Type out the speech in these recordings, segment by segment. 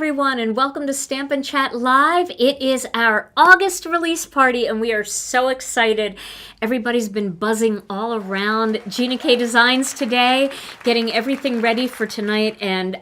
everyone, and welcome to Stampin' Chat Live. It is our August release party, and we are so excited. Everybody's been buzzing all around Gina K Designs today, getting everything ready for tonight, and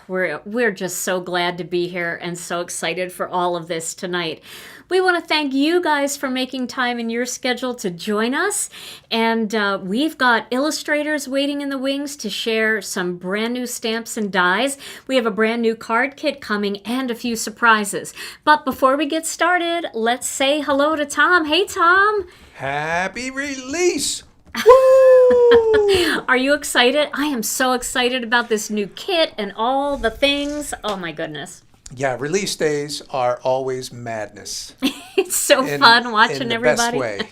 we're just so glad to be here and so excited for all of this tonight. We want to thank you guys for making time in your schedule to join us. And we've got illustrators waiting in the wings to share some brand new stamps and dies. We have a brand new card kit coming and a few surprises. But before we get started, let's say hello to Tom. Hey, Tom. Happy release. Woo! Are you excited? I am so excited about this new kit and all the things. Oh, my goodness. Yeah, release days are always madness. It's so fun watching in the everybody. Best way.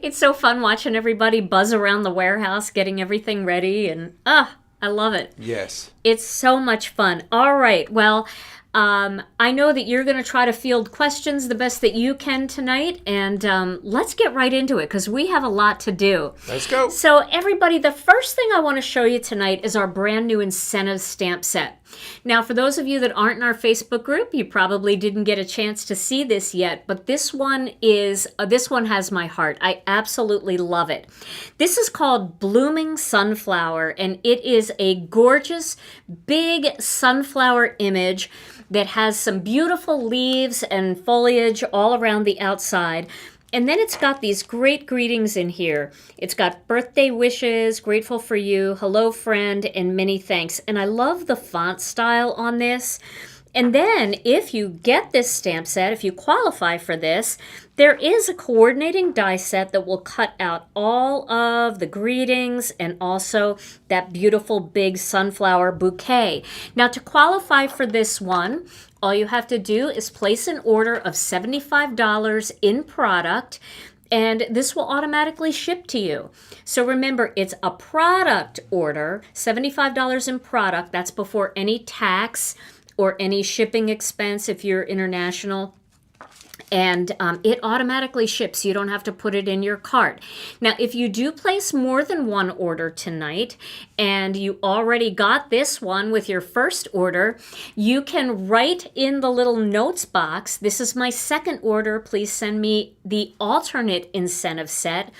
It's so fun watching everybody buzz around the warehouse, getting everything ready, and I love it. Yes. It's so much fun. All right, well, I know that you're going to try to field questions the best that you can tonight, and let's get right into it because we have a lot to do. Let's go. So everybody, the first thing I want to show you tonight is our brand new incentive stamp set. Now, for those of you that aren't in our Facebook group, you probably didn't get a chance to see this yet, but this one has my heart. I absolutely love it. This is called Blooming Sunflower, and it is a gorgeous, big sunflower image that has some beautiful leaves and foliage all around the outside. And then it's got these great greetings in here. It's got birthday wishes, grateful for you, hello friend, and many thanks. And I love the font style on this. And then if you get this stamp set, if you qualify for this, there is a coordinating die set that will cut out all of the greetings and also that beautiful big sunflower bouquet. Now, to qualify for this one, all you have to do is place an order of $75 in product, and this will automatically ship to you. So remember, it's a product order, $75 in product. That's before any tax or any shipping expense if you're international. And it automatically ships. You don't have to put it in your cart. Now, if you do place more than one order tonight, and you already got this one with your first order, you can write in the little notes box, "This is my second order. Please send me the alternate incentive set."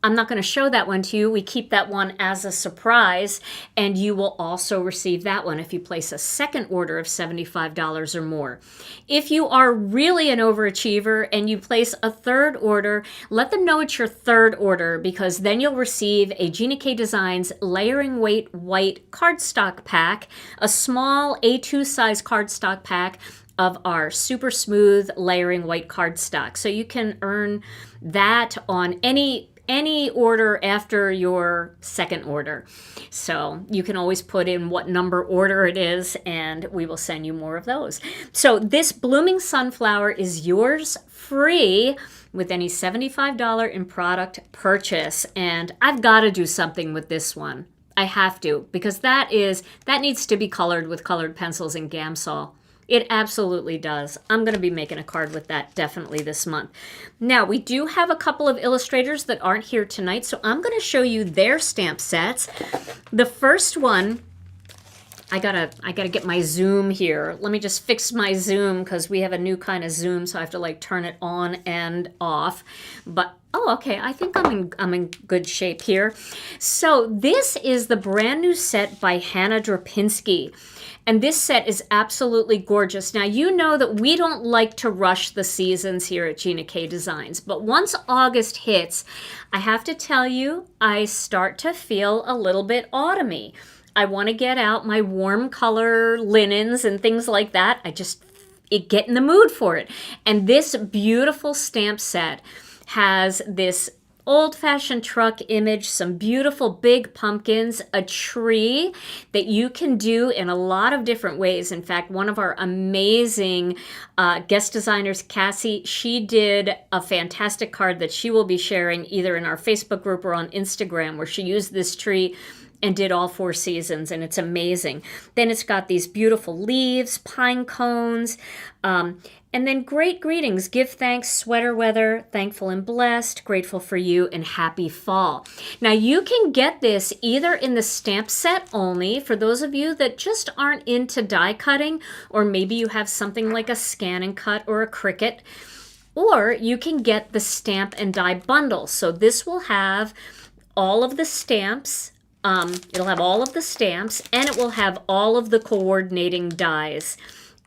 I'm not going to show that one to you. We keep that one as a surprise, and you will also receive that one if you place a second order of $75 or more. If you are really an overachiever and you place a third order, let them know it's your third order, because then you'll receive a Gina K Designs layering weight white cardstock pack, a small A2 size cardstock pack of our super smooth layering white cardstock. So you can earn that on any order after your second order. So you can always put in what number order it is, and we will send you more of those. So this Blooming Sunflower is yours free with any $75 in product purchase. And I've got to do something with this one. I have to, because that needs to be colored with colored pencils and Gamsol. It absolutely does. I'm going to be making a card with that definitely this month. Now, we do have a couple of illustrators that aren't here tonight, so I'm going to show you their stamp sets. The first one, I gotta get my zoom here. Let me just fix my zoom because we have a new kind of zoom, so I have to like turn it on and off. But okay, I think I'm in good shape here. So this is the brand new set by Hannah Drapinski. And this set is absolutely gorgeous. Now, you know that we don't like to rush the seasons here at Gina K Designs, but once August hits, I have to tell you, I start to feel a little bit autumny. I want to get out my warm color linens and things like that. I get in the mood for it. And this beautiful stamp set has this old-fashioned truck image, some beautiful big pumpkins, a tree that you can do in a lot of different ways. In fact, one of our amazing guest designers, Cassie, she did a fantastic card that she will be sharing either in our Facebook group or on Instagram, where she used this tree and did all 4 seasons, and it's amazing. Then it's got these beautiful leaves, pine cones, and And then great greetings, give thanks, sweater weather, thankful and blessed, grateful for you, and happy fall. Now you can get this either in the stamp set only, for those of you that just aren't into die cutting, or maybe you have something like a Scan and Cut or a Cricut, or you can get the stamp and die bundle. So this will have all of the stamps, it'll have all of the stamps, and it will have all of the coordinating dies.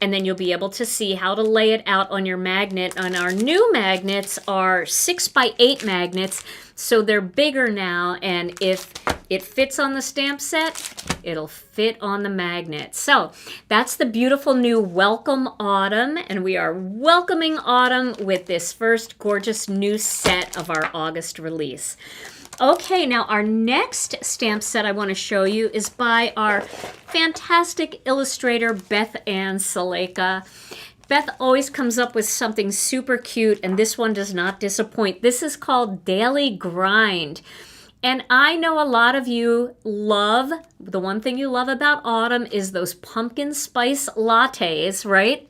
And then you'll be able to see how to lay it out on your magnet. And our new magnets are 6x8 magnets, so they're bigger now. And if it fits on the stamp set, it'll fit on the magnet. So that's the beautiful new Welcome Autumn. And we are welcoming autumn with this first gorgeous new set of our August release. Okay, now our next stamp set I want to show you is by our fantastic illustrator, Beth Ann Saleka. Beth always comes up with something super cute, and this one does not disappoint. This is called Daily Grind. And I know a lot of you love, the one thing you love about autumn is those pumpkin spice lattes, right?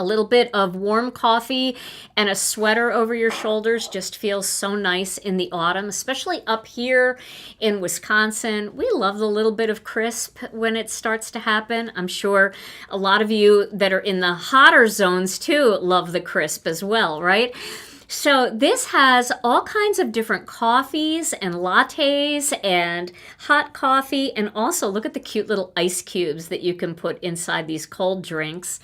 A little bit of warm coffee and a sweater over your shoulders just feels so nice in the autumn, especially up here in Wisconsin. We love the little bit of crisp when it starts to happen. I'm sure a lot of you that are in the hotter zones too love the crisp as well, right? So this has all kinds of different coffees and lattes and hot coffee, and also look at the cute little ice cubes that you can put inside these cold drinks.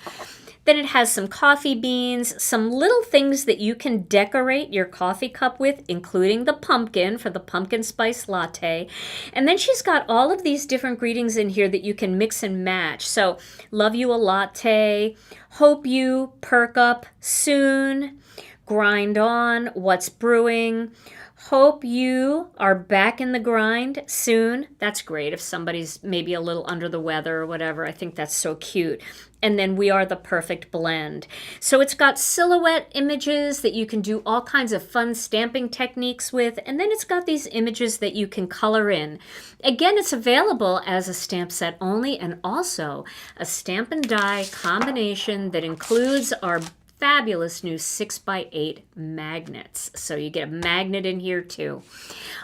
Then it has some coffee beans, some little things that you can decorate your coffee cup with, including the pumpkin for the pumpkin spice latte. And then she's got all of these different greetings in here that you can mix and match. So, love you a latte, hope you perk up soon, grind on, what's brewing, hope you are back in the grind soon. That's great if somebody's maybe a little under the weather or whatever. I think that's so cute. And then we are the perfect blend. So it's got silhouette images that you can do all kinds of fun stamping techniques with. And then it's got these images that you can color in. Again, it's available as a stamp set only, and also a stamp and die combination that includes our fabulous new 6x8 magnets. So you get a magnet in here too.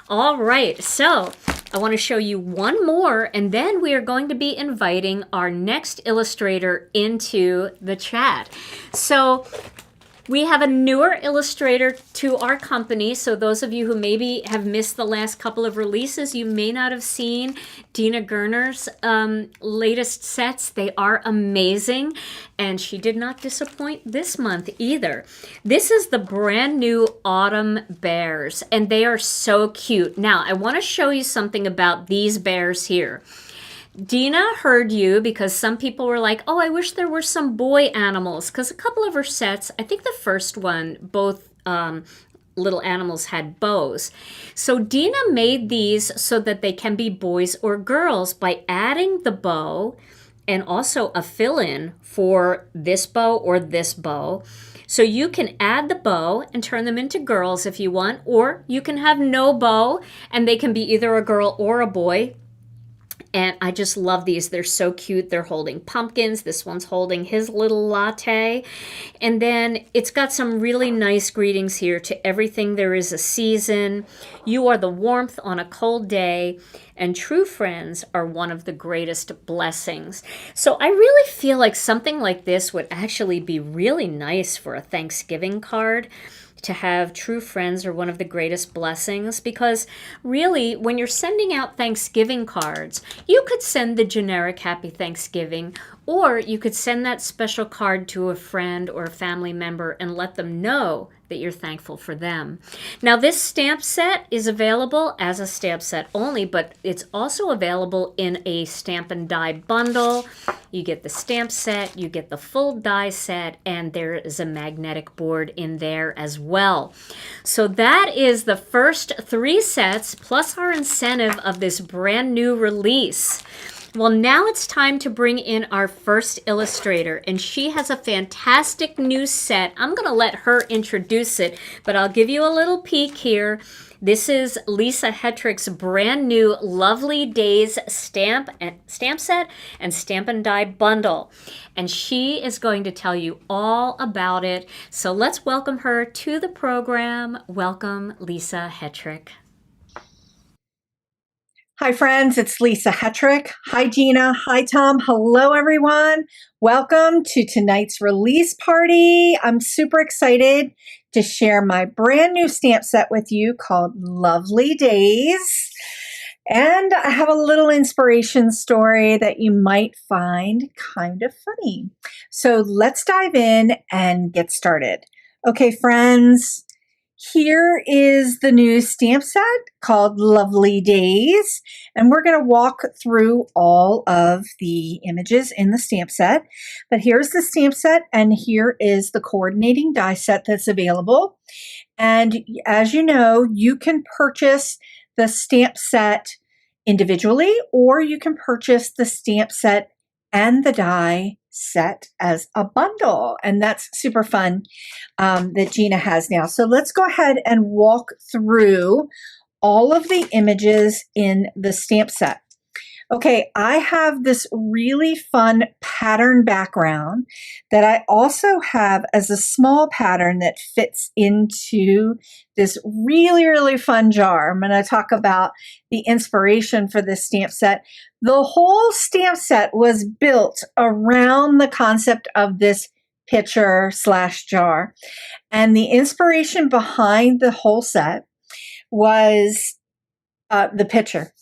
All right, so I want to show you one more, and then we are going to be inviting our next illustrator into the chat. So we have a newer illustrator to our company, so those of you who maybe have missed the last couple of releases, you may not have seen Dina Gerner's latest sets. They are amazing, and she did not disappoint this month either. This is the brand new Autumn Bears, and they are so cute. Now, I want to show you something about these bears here. Dina heard you because some people were like, oh, I wish there were some boy animals, because a couple of her sets, I think the first one, both little animals had bows. So Dina made these so that they can be boys or girls by adding the bow and also a fill-in for this bow or this bow. So you can add the bow and turn them into girls if you want, or you can have no bow and they can be either a girl or a boy. And I just love these. They're so cute. They're holding pumpkins. This one's holding his little latte. And then it's got some really nice greetings here to everything. There is a season. You are the warmth on a cold day. And true friends are one of the greatest blessings. So I really feel like something like this would actually be really nice for a Thanksgiving card. To have true friends are one of the greatest blessings, because really when you're sending out Thanksgiving cards, you could send the generic Happy Thanksgiving, or you could send that special card to a friend or a family member and let them know that you're thankful for them. Now, this stamp set is available as a stamp set only, but it's also available in a stamp and die bundle. You get the stamp set, you get the full die set, and there is a magnetic board in there as well. So that is the first 3 sets plus our incentive of this brand new release. Well, now it's time to bring in our first illustrator, and she has a fantastic new set. I'm going to let her introduce it, but I'll give you a little peek here. This is Lisa Hetrick's brand new Lovely Days stamp set and Stamp and Die bundle. And she is going to tell you all about it. So let's welcome her to the program. Welcome, Lisa Hetrick. Hi friends, it's Lisa Hetrick. Hi Gina. Hi Tom. Hello everyone. Welcome to tonight's release party. I'm super excited to share my brand new stamp set with you called Lovely Days. And I have a little inspiration story that you might find kind of funny. So let's dive in and get started. Okay friends, here is the new stamp set called Lovely Days, and we're going to walk through all of the images in the stamp set. But here's the stamp set, and here is the coordinating die set that's available. And as you know, you can purchase the stamp set individually, or you can purchase the stamp set and the die set as a bundle, and that's super fun that Gina has now. So let's go ahead and walk through all of the images in the stamp set. Okay, I have this really fun pattern background that I also have as a small pattern that fits into this really, really fun jar. I'm going to talk about the inspiration for this stamp set. The whole stamp set was built around the concept of this pitcher / jar. And the inspiration behind the whole set was the pitcher.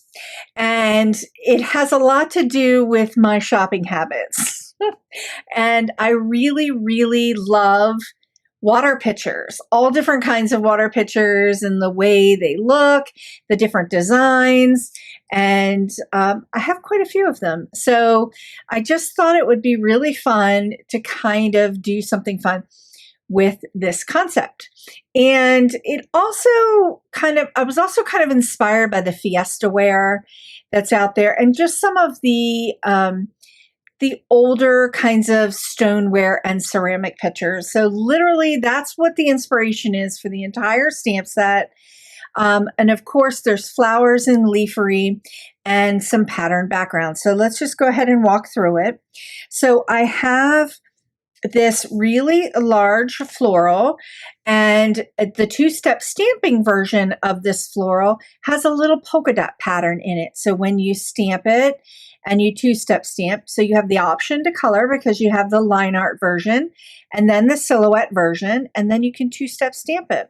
And it has a lot to do with my shopping habits. And I really, really love water pitchers, all different kinds of water pitchers and the way they look, the different designs. And I have quite a few of them. So I just thought it would be really fun to kind of do something fun with this concept. And it also I was also kind of inspired by the Fiesta ware that's out there and just some of the older kinds of stoneware and ceramic pitchers. So literally that's what the inspiration is for the entire stamp set. And of course there's flowers and leafery and some pattern background. So let's just go ahead and walk through it. So I have this really large floral, and the two-step stamping version of this floral has a little polka dot pattern in it. So when you stamp it and you two-step stamp, so you have the option to color because you have the line art version and then the silhouette version, and then you can two-step stamp it.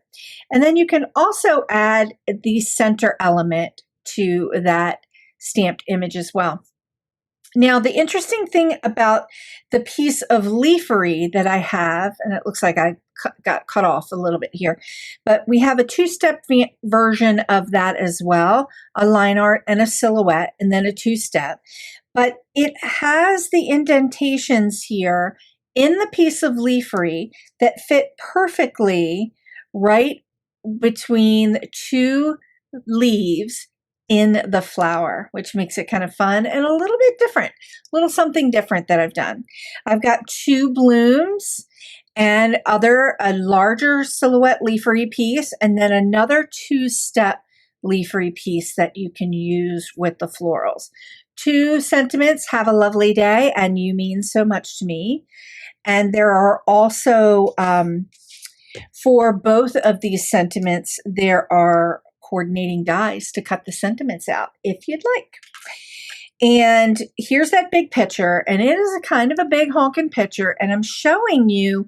And then you can also add the center element to that stamped image as well. Now, the interesting thing about the piece of leafery that I have, and it looks like I got cut off a little bit here, but we have a two-step version of that as well, a line art and a silhouette, and then a two-step. But it has the indentations here in the piece of leafery that fit perfectly right between two leaves in the flower, which makes it kind of fun and a little bit different, a little something different that I've done. I've got two blooms and a larger silhouette leafery piece, and then another two-step leafery piece that you can use with the florals. Two sentiments: have a lovely day and you mean so much to me. And there are also, for both of these sentiments, there are coordinating dies to cut the sentiments out if you'd like. And here's that big picture, and it is a kind of a big honking picture, and I'm showing you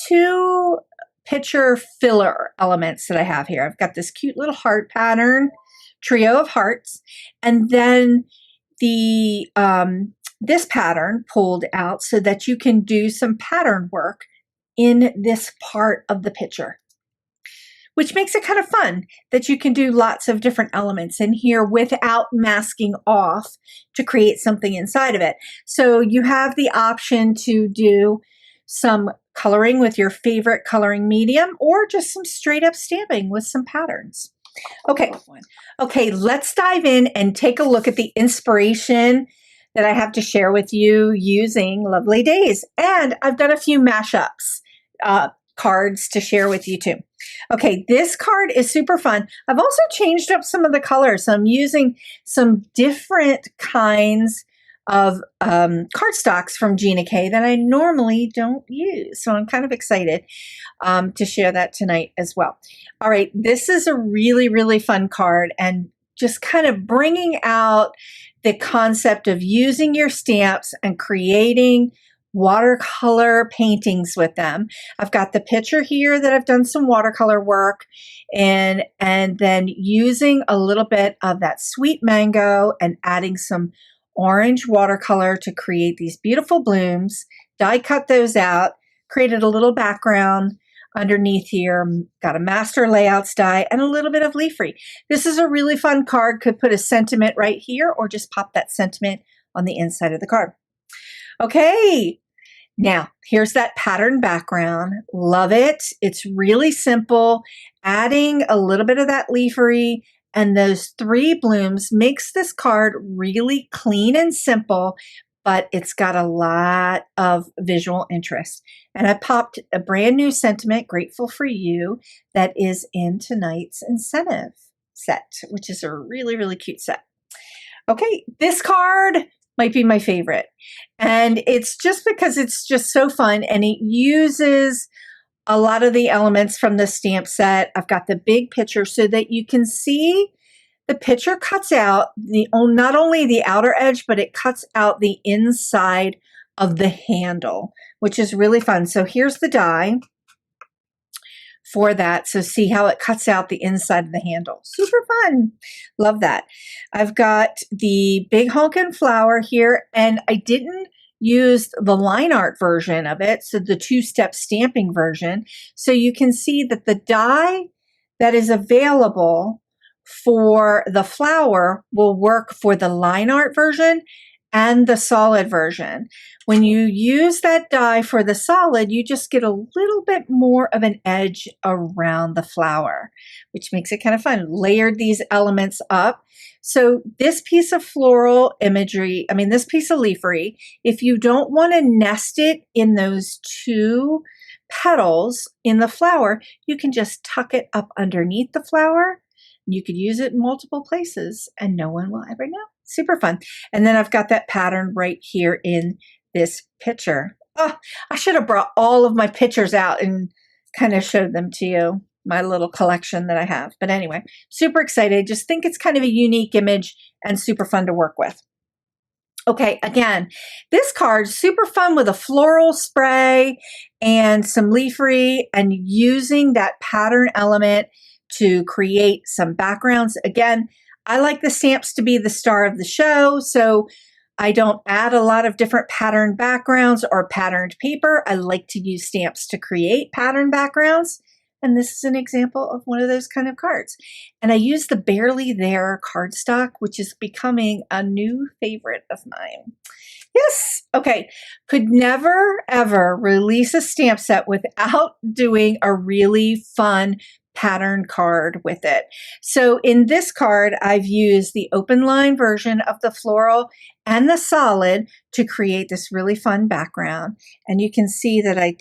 two picture filler elements that I have here. I've got this cute little heart pattern, trio of hearts, and then the this pattern pulled out so that you can do some pattern work in this part of the picture, which makes it kind of fun that you can do lots of different elements in here without masking off to create something inside of it. So you have the option to do some coloring with your favorite coloring medium or just some straight up stamping with some patterns. Okay, let's dive in and take a look at the inspiration that I have to share with you using Lovely Days. And I've got a few mashups cards to share with you too. Okay, this card is super fun. I've also changed up some of the colors. So I'm using some different kinds of cardstocks from Gina K that I normally don't use. So I'm kind of excited to share that tonight as well. All right, this is a really, really fun card and just kind of bringing out the concept of using your stamps and creating watercolor paintings with them. I've got the picture here that I've done some watercolor work and then using a little bit of that sweet mango and adding some orange watercolor to create these beautiful blooms. Die cut those out, created a little background underneath here, got a master layouts die and a little bit of leafy. This is a really fun card. Could put a sentiment right here or just pop that sentiment on the inside of the card. Okay, now here's that pattern background. Love it. It's really simple. Adding a little bit of that leafery and those 3 blooms makes this card really clean and simple, but it's got a lot of visual interest. And I popped a brand new sentiment, Grateful for You, that is in tonight's incentive set, which is a really, really cute set. Okay, this card might be my favorite. And it's just because it's just so fun and it uses a lot of the elements from the stamp set. I've got the big picture so that you can see the picture cuts out not only the outer edge, but it cuts out the inside of the handle, which is really fun. So here's the die for that. So see how it cuts out the inside of the handle. Super fun. Love that. I've got the big honkin' flower here, and I didn't use the line art version of it, so the 2-step stamping version. So you can see that the die that is available for the flower will work for the line art version and the solid version. When you use that die for the solid, you just get a little bit more of an edge around the flower, which makes it kind of fun. Layered these elements up. So this piece of floral imagery, this piece of leafery, if you don't want to nest it in those 2 petals in the flower, you can just tuck it up underneath the flower. You could use it in multiple places and no one will ever know. Super fun. And then I've got that pattern right here in this picture. Oh, I should have brought all of my pictures out and kind of showed them to you, my little collection that I have. But anyway, super excited. Just think it's kind of a unique image and super fun to work with. Okay, again, this card, super fun with a floral spray and some leafery and using that pattern element to create some backgrounds. Again, I like the stamps to be the star of the show, so I don't add a lot of different pattern backgrounds or patterned paper. I like to use stamps to create pattern backgrounds, and this is an example of one of those kind of cards. And I use the Barely There cardstock, which is becoming a new favorite of mine. Yes, okay. Could never, ever release a stamp set without doing a really fun pattern card with it. So in this card, I've used the open line version of the floral and the solid to create this really fun background. And you can see that I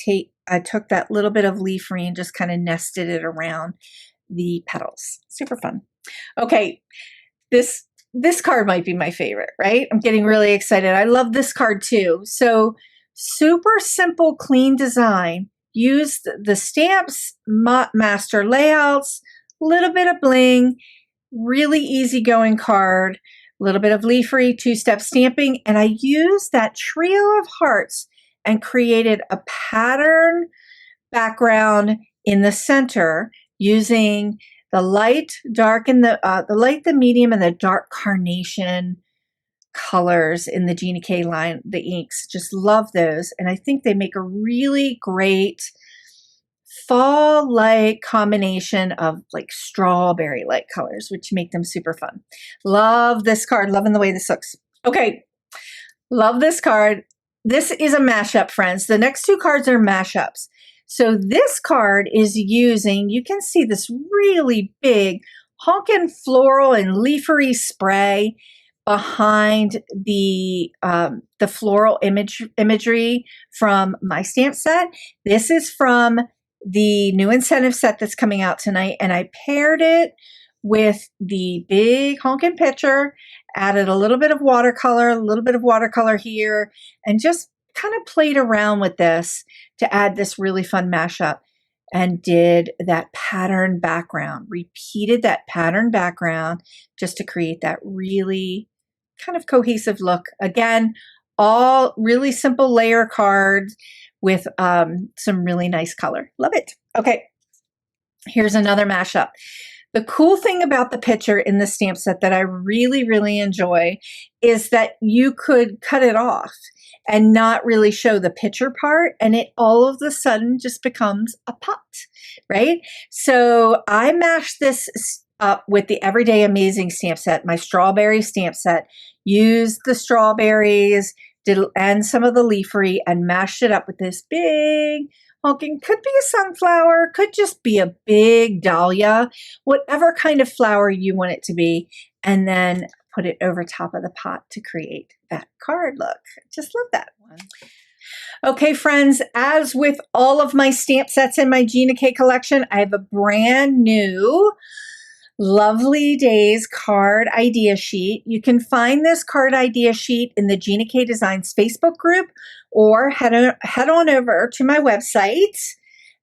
took that little bit of leafery and just kind of nested it around the petals. Super fun. Okay, this card might be my favorite, right? I'm getting really excited. I love this card too. So super simple, clean design. Use the stamps, master layouts, a little bit of bling, really easygoing card, a little bit of leafery, 2-step stamping, and I used that trio of hearts and created a pattern background in the center using the light, dark, and the light, the medium, and the dark carnation colors in the Gina K line, the inks. Just love those. And I think they make a really great fall-like combination of like strawberry-like colors, which make them super fun. Love this card. Loving the way this looks. Okay. Love this card. This is a mashup, friends. The next 2 cards are mashups. So this card is using, you can see this really big honkin' floral and leafery spray, behind the floral imagery from my stamp set. This is from the new incentive set that's coming out tonight, and I paired it with the big honkin' picture, added a little bit of watercolor here, and just kind of played around with this to add this really fun mashup, and did that pattern background, repeated that pattern background just to create that really kind of cohesive look. Again, all really simple layer cards with some really nice color. Love it. Okay, here's another mashup. The cool thing about the picture in the stamp set that I really, really enjoy is that you could cut it off and not really show the picture part, and it all of a sudden just becomes a pot, right? So I mashed this up with the Everyday Amazing stamp set, my strawberry stamp set, used the strawberries and some of the leafery and mashed it up with this big honking, could be a sunflower, could just be a big dahlia, whatever kind of flower you want it to be, and then put it over top of the pot to create that card look. Just love that one. Okay, friends, as with all of my stamp sets in my Gina K collection, I have a brand new Lovely Days card idea sheet. You can find this card idea sheet in the Gina K Designs Facebook group, or head on over to my website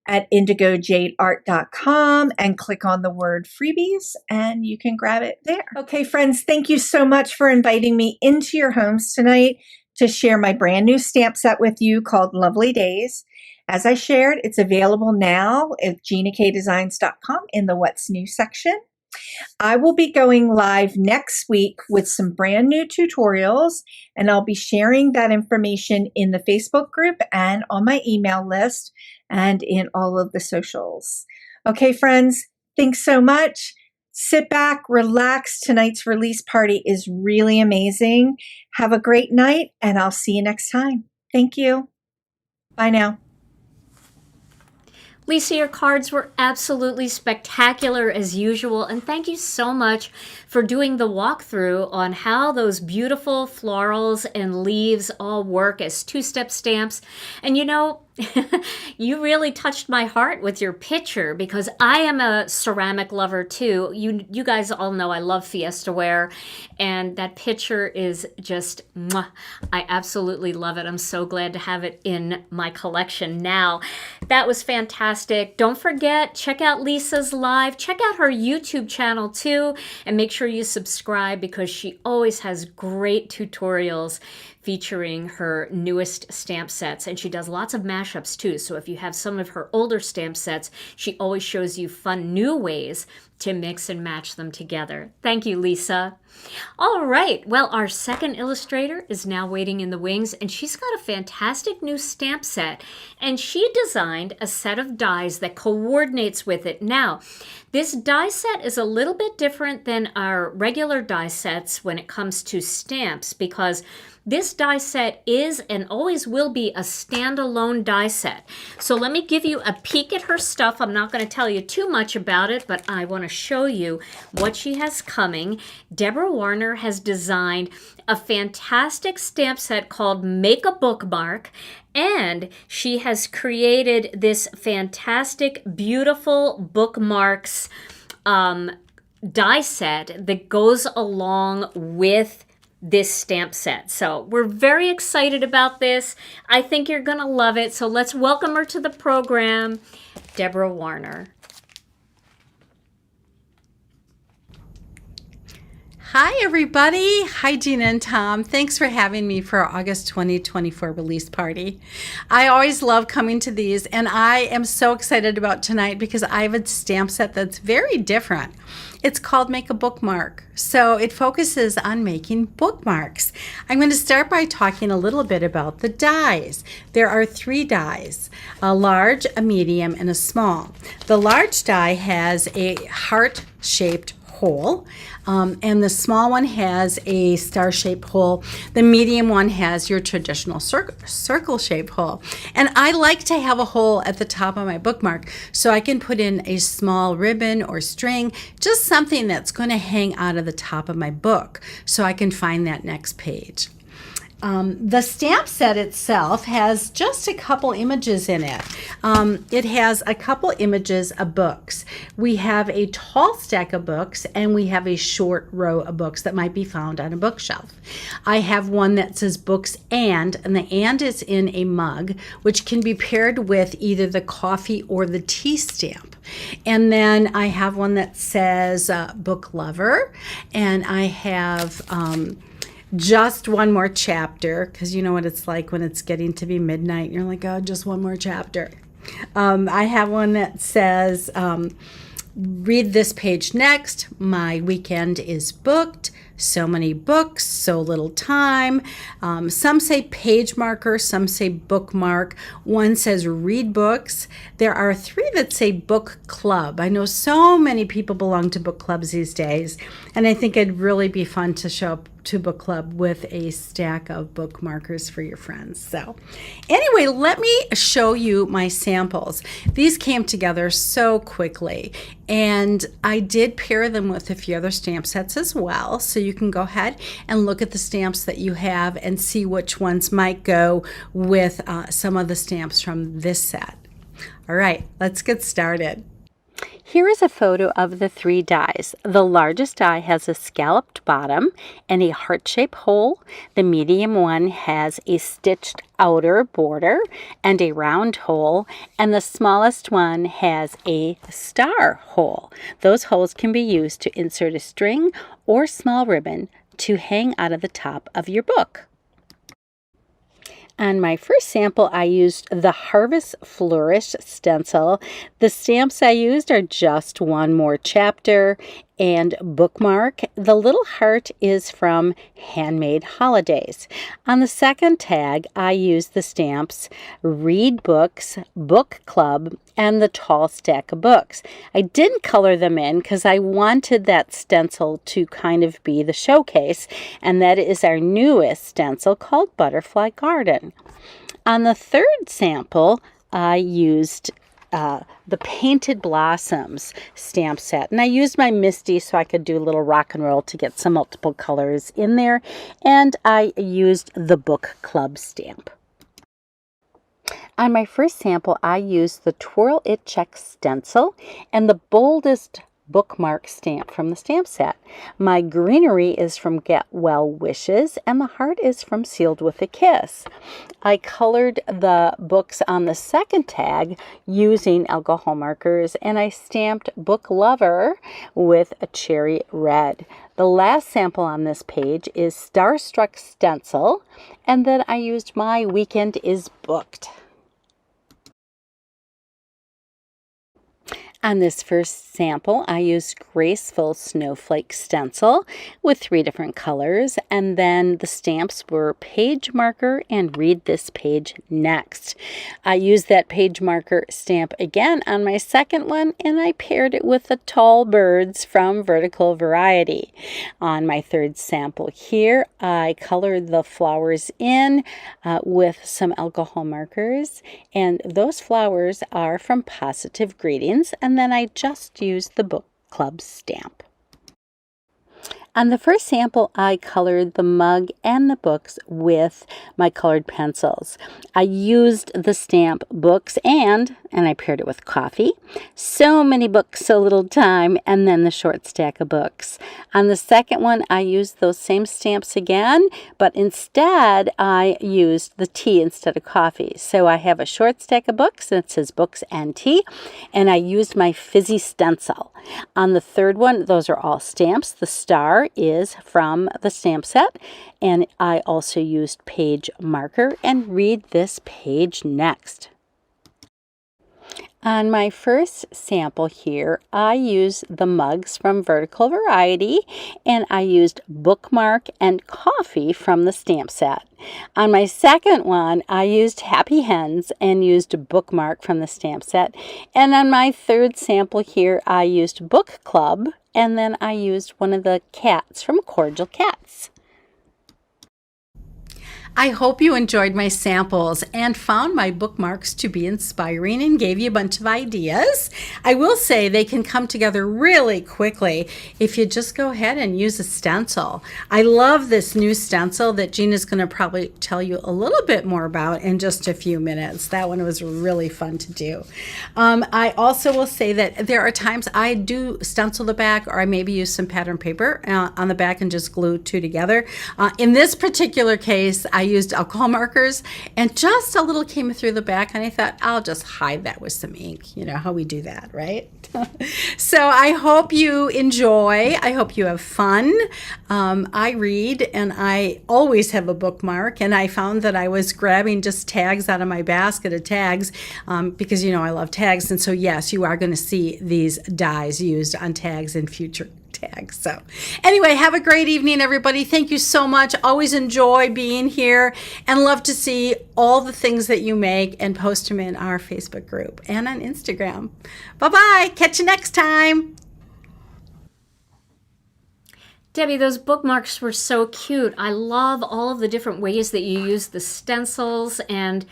at indigojadeart.com and click on the word freebies, and you can grab it there. Okay, friends, thank you so much for inviting me into your homes tonight to share my brand new stamp set with you called Lovely Days. As I shared, it's available now at ginakdesigns.com in the What's New section. I will be going live next week with some brand new tutorials, and I'll be sharing that information in the Facebook group and on my email list and in all of the socials. Okay, friends, thanks so much. Sit back, relax. Tonight's release party is really amazing. Have a great night, and I'll see you next time. Thank you. Bye now. Lisa, your cards were absolutely spectacular as usual, and thank you so much for doing the walkthrough on how those beautiful florals and leaves all work as two-step stamps. And you know, you really touched my heart with your picture, because I am a ceramic lover too. You guys all know I love Fiesta ware, and that picture is just, mwah, I absolutely love it. I'm so glad to have it in my collection now. That was fantastic. Don't forget, check out Lisa's live. Check out her YouTube channel too, and make sure you subscribe, because she always has great tutorials featuring her newest stamp sets, and she does lots of mashups too. So if you have some of her older stamp sets, she always shows you fun new ways to mix and match them together. Thank you, Lisa. All right, well, our second illustrator is now waiting in the wings, and she's got a fantastic new stamp set, and she designed a set of dies that coordinates with it. Now, this die set is a little bit different than our regular die sets when it comes to stamps, because this die set is and always will be a standalone die set. So let me give you a peek at her stuff. I'm not going to tell you too much about it, but I want to show you what she has coming. Deborah Warner has designed a fantastic stamp set called Make a Bookmark, and she has created this fantastic, beautiful bookmarks die set that goes along with this stamp set. So we're very excited about this. I think you're gonna love it. So let's welcome her to the program, Deborah Warner. Hi everybody. Hi Gina and Tom. Thanks for having me for our August 2024 release party. I always love coming to these, and I am so excited about tonight because I have a stamp set that's very different. It's called Make a Bookmark. So it focuses on making bookmarks. I'm going to start by talking a little bit about the dies. There are 3 dies, a large, a medium, and a small. The large die has a heart-shaped hole, and the small one has a star-shaped hole. The medium one has your traditional circle-shaped hole. And I like to have a hole at the top of my bookmark so I can put in a small ribbon or string, just something that's going to hang out of the top of my book so I can find that next page. The stamp set itself has just a couple images in it. It has a couple images of books. We have a tall stack of books and we have a short row of books that might be found on a bookshelf. I have one that says books and the and is in a mug, which can be paired with either the coffee or the tea stamp. And then I have one that says book lover, and I have just one more chapter, because you know what it's like when it's getting to be midnight and you're like, oh, just one more chapter. I have one that says, read this page next. My weekend is booked. So many books, so little time. Some say page marker, some say bookmark. One says read books. There are 3 that say book club. I know so many people belong to book clubs these days, and I think it'd really be fun to show up to book club with a stack of bookmarkers for your friends. So anyway, let me show you my samples. These came together so quickly, and I did pair them with a few other stamp sets as well. So you can go ahead and look at the stamps that you have and see which ones might go with some of the stamps from this set. All right, let's get started. Here is a photo of the 3 dies. The largest die has a scalloped bottom and a heart-shaped hole. The medium one has a stitched outer border and a round hole, and the smallest one has a star hole. Those holes can be used to insert a string or small ribbon to hang out of the top of your book. On my first sample, I used the Harvest Flourish stencil. The stamps I used are just one more chapter and bookmark. The little heart is from Handmade Holidays. On the second tag, I used the stamps Read Books, Book Club, and the Tall Stack of Books. I didn't color them in because I wanted that stencil to kind of be the showcase, and that is our newest stencil called Butterfly Garden. On the third sample, I used the Painted Blossoms stamp set, and I used my Misty so I could do a little rock and roll to get some multiple colors in there, and I used the Book Club stamp. On my first sample, I used the Twirl It Check stencil and the boldest bookmark stamp from the stamp set. My greenery is from Get Well Wishes, and the heart is from Sealed with a Kiss. I colored the books on the second tag using alcohol markers, and I stamped Book Lover with a cherry red. The last sample on this page is Starstruck stencil, and then I used my Weekend is Booked. On this first sample, I used Graceful Snowflake stencil with 3 different colors, and then the stamps were Page Marker and Read This Page Next. I used that Page Marker stamp again on my second one, and I paired it with the Tall Birds from Vertical Variety. On my third sample here, I colored the flowers in with some alcohol markers, and those flowers are from Positive Greetings, and then I just used the Book Club stamp. On the first sample, I colored the mug and the books with my colored pencils. I used the stamp Books and I paired it with Coffee. So many books, so little time, and then the short stack of books. On the second one, I used those same stamps again, but instead I used the tea instead of coffee. So I have a short stack of books, and it says Books and Tea, and I used my Fizzy stencil. On the third one, those are all stamps. The star is from the stamp set, and I also used Page Marker and Read This Page Next. On my first sample here, I used the mugs from Vertical Variety, and I used Bookmark and Coffee from the stamp set. On my second one, I used Happy Hens and used Bookmark from the stamp set. And on my third sample here, I used Book Club And then I used one of the cats from Cordial Cats. I hope you enjoyed my samples and found my bookmarks to be inspiring and gave you a bunch of ideas. I will say they can come together really quickly if you just go ahead and use a stencil. I love this new stencil that Gina's going to probably tell you a little bit more about in just a few minutes. That one was really fun to do. I also will say that there are times I do stencil the back, or I maybe use some pattern paper on the back and just glue two together. In this particular case, I used alcohol markers and just a little came through the back, and I thought I'll just hide that with some ink. You know how we do that, right? So I hope you enjoy. I hope you have fun. I read, and I always have a bookmark, and I found that I was grabbing just tags out of my basket of tags because you know I love tags, and so yes, you are going to see these dies used on tags in future tags. So anyway, have a great evening, everybody. Thank you so much. Always enjoy being here and love to see all the things that you make and post them in our Facebook group and on Instagram. Bye-bye. Catch you next time. Debbie, those bookmarks were so cute. I love all of the different ways that you use the stencils, and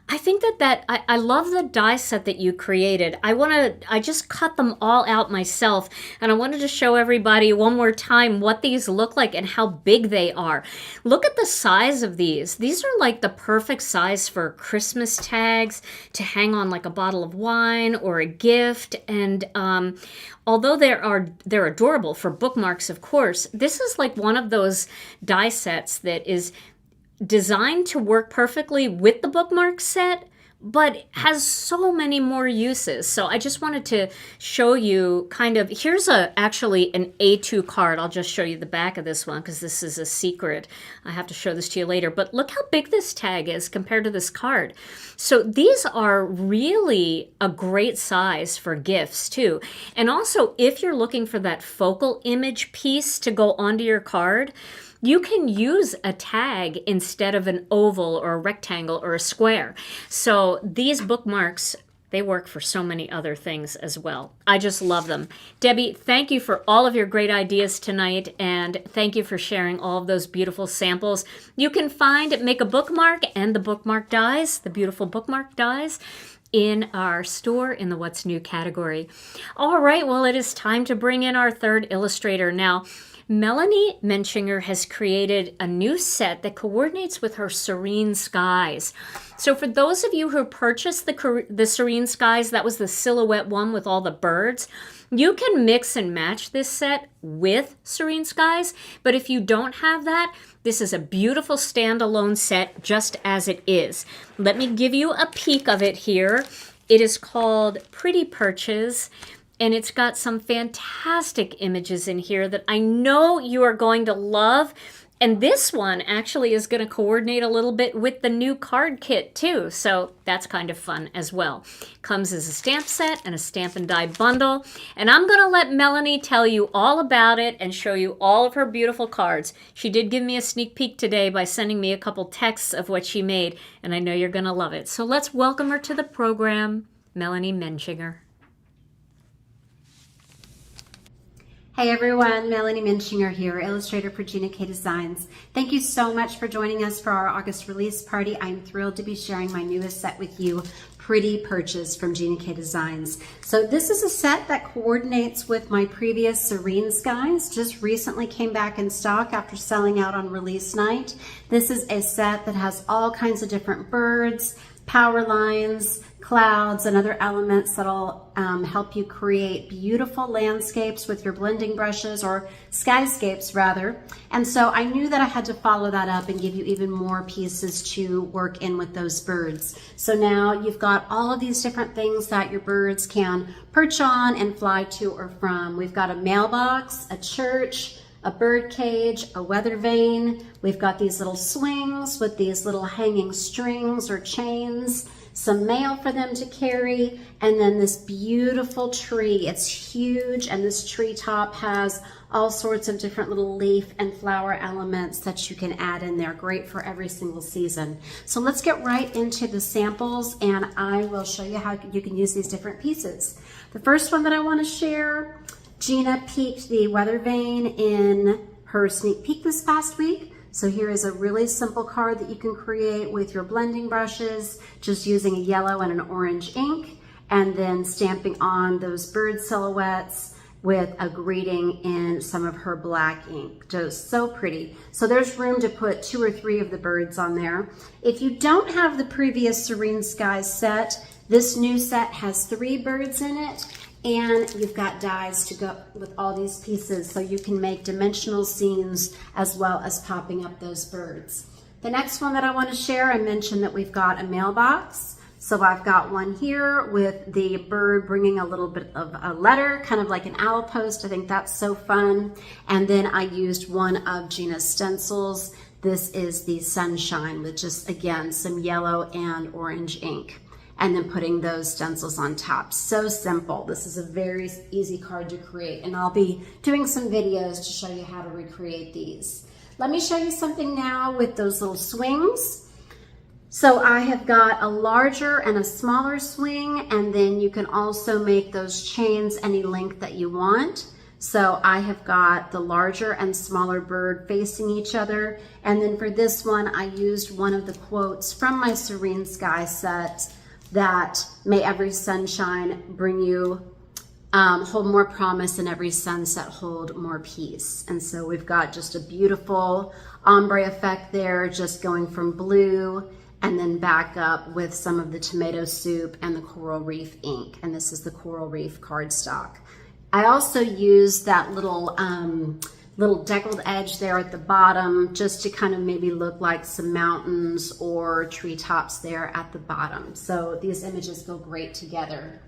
I think I love the die set that you created. I just cut them all out myself, and I wanted to show everybody one more time what these look like and how big they are. Look at the size of these. These are like the perfect size for Christmas tags to hang on like a bottle of wine or a gift. And although they're adorable for bookmarks, of course, this is like one of those die sets that is designed to work perfectly with the bookmark set, but has so many more uses. So I just wanted to show you here's actually an A2 card. I'll just show you the back of this one because this is a secret. I have to show this to you later, but look how big this tag is compared to this card. So these are really a great size for gifts too. And also, if you're looking for that focal image piece to go onto your card, you can use a tag instead of an oval or a rectangle or a square. So these bookmarks, they work for so many other things as well. I just love them. Debbie, thank you for all of your great ideas tonight, and thank you for sharing all of those beautiful samples. You can Make a Bookmark and the bookmark dies, the beautiful bookmark dies, in our store in the What's New category. All right, well, it is time to bring in our third illustrator. Now, Melanie Menchinger has created a new set that coordinates with her Serene Skies. So for those of you who purchased the Serene Skies, that was the silhouette one with all the birds, you can mix and match this set with Serene Skies. But if you don't have that, this is a beautiful standalone set just as it is. Let me give you a peek of it here. It is called Pretty Perches, and it's got some fantastic images in here that I know you are going to love. And this one actually is going to coordinate a little bit with the new card kit too. So that's kind of fun as well. Comes as a stamp set and a stamp and die bundle. And I'm going to let Melanie tell you all about it and show you all of her beautiful cards. She did give me a sneak peek today by sending me a couple texts of what she made, and I know you're going to love it. So let's welcome her to the program, Melanie Menchinger. Hey everyone, Melanie Menchinger here, illustrator for Gina K Designs. Thank you so much for joining us for our August release party. I'm thrilled to be sharing my newest set with you, Pretty Perches from Gina K Designs. So this is a set that coordinates with my previous Serene Skies. Just recently came back in stock after selling out on release night. This is a set that has all kinds of different birds, power lines, clouds, and other elements that'll help you create beautiful landscapes with your blending brushes, or skyscapes rather. And so I knew that I had to follow that up and give you even more pieces to work in with those birds. So now you've got all of these different things that your birds can perch on and fly to or from. We've got a mailbox, a church, a bird cage, a weather vane. We've got these little swings with these little hanging strings or chains, some mail for them to carry, and then this beautiful tree. It's huge, and this treetop has all sorts of different little leaf and flower elements that you can add in there. Great for every single season. So let's get right into the samples, and I will show you how you can use these different pieces. The first one that I want to share, Gina peeked the weather vane in her sneak peek this past week. So here is a really simple card that you can create with your blending brushes, just using a yellow and an orange ink, and then stamping on those bird silhouettes with a greeting in some of her black ink. Just so pretty. So there's room to put 2 or 3 of the birds on there. If you don't have the previous Serene Skies set, this new set has 3 birds in it, and you've got dies to go with all these pieces, so you can make dimensional scenes as well as popping up those birds. The next one that I want to share, I mentioned that we've got a mailbox. So I've got one here with the bird bringing a little bit of a letter, kind of like an owl post. I think that's so fun. And then I used one of Gina's stencils. This is the sunshine with just, again, some yellow and orange ink. And then putting those stencils on top. So simple. This is a very easy card to create, and I'll be doing some videos to show you how to recreate these. Let me show you something now with those little swings. So I have got a larger and a smaller swing, and then you can also make those chains any length that you want. So I have got the larger and smaller bird facing each other. And then for this one, I used one of the quotes from my Serene Sky set, that may every sunshine bring you, hold more promise, and every sunset hold more peace. And so we've got just a beautiful ombre effect there, just going from blue and then back up with some of the tomato soup and the coral reef ink. And this is the coral reef cardstock. I also used that little deckled edge there at the bottom, just to kind of maybe look like some mountains or treetops there at the bottom. So these images go great together.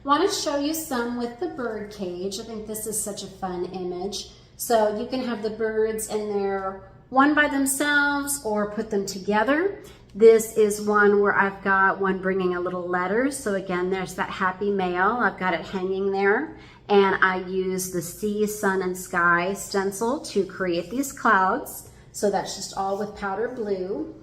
I want to show you some with the bird cage. I think this is such a fun image. So you can have the birds in there one by themselves or put them together. This is one where I've got one bringing a little letter. So again, there's that happy mail. I've got it hanging there. And I use the sea, sun, and sky stencil to create these clouds. So that's just all with powder blue.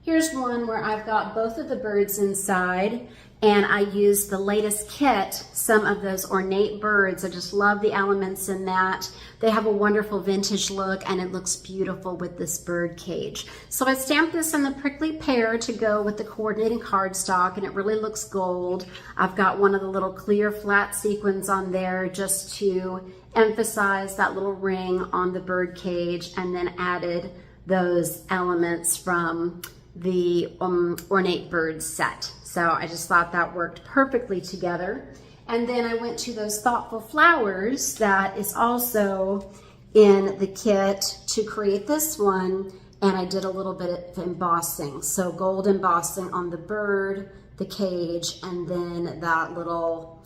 Here's one where I've got both of the birds inside, and I used the latest kit, some of those ornate birds. I just love the elements in that. They have a wonderful vintage look, and it looks beautiful with this bird cage. So I stamped this in the prickly pear to go with the coordinating cardstock, and it really looks gold. I've got one of the little clear flat sequins on there just to emphasize that little ring on the bird cage, and then added those elements from the ornate birds set. So I just thought that worked perfectly together. And then I went to those thoughtful flowers that is also in the kit to create this one, and I did a little bit of embossing. So gold embossing on the bird, the cage, and then that little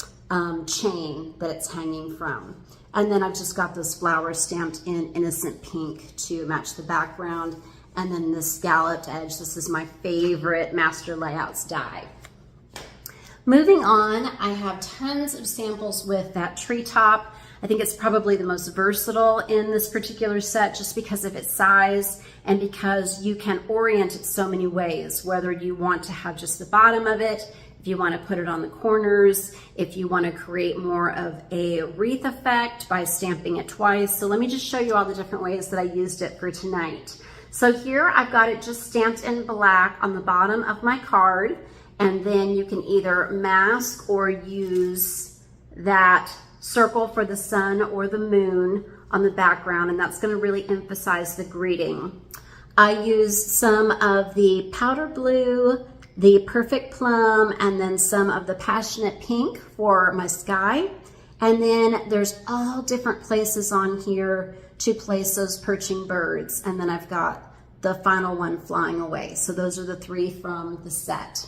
chain that it's hanging from. And then I've just got those flowers stamped in innocent pink to match the background. And then the scalloped edge, this is my favorite Master Layouts die. Moving on, I have tons of samples with that treetop. I think it's probably the most versatile in this particular set just because of its size and because you can orient it so many ways, whether you want to have just the bottom of it, if you want to put it on the corners, if you want to create more of a wreath effect by stamping it twice. So let me just show you all the different ways that I used it for tonight. So here I've got it just stamped in black on the bottom of my card, and then you can either mask or use that circle for the sun or the moon on the background, and that's going to really emphasize the greeting. I used some of the powder blue, the perfect plum, and then some of the passionate pink for my sky. And then there's all different places on here to place those perching birds. And then I've got the final one flying away. So those are the 3 from the set.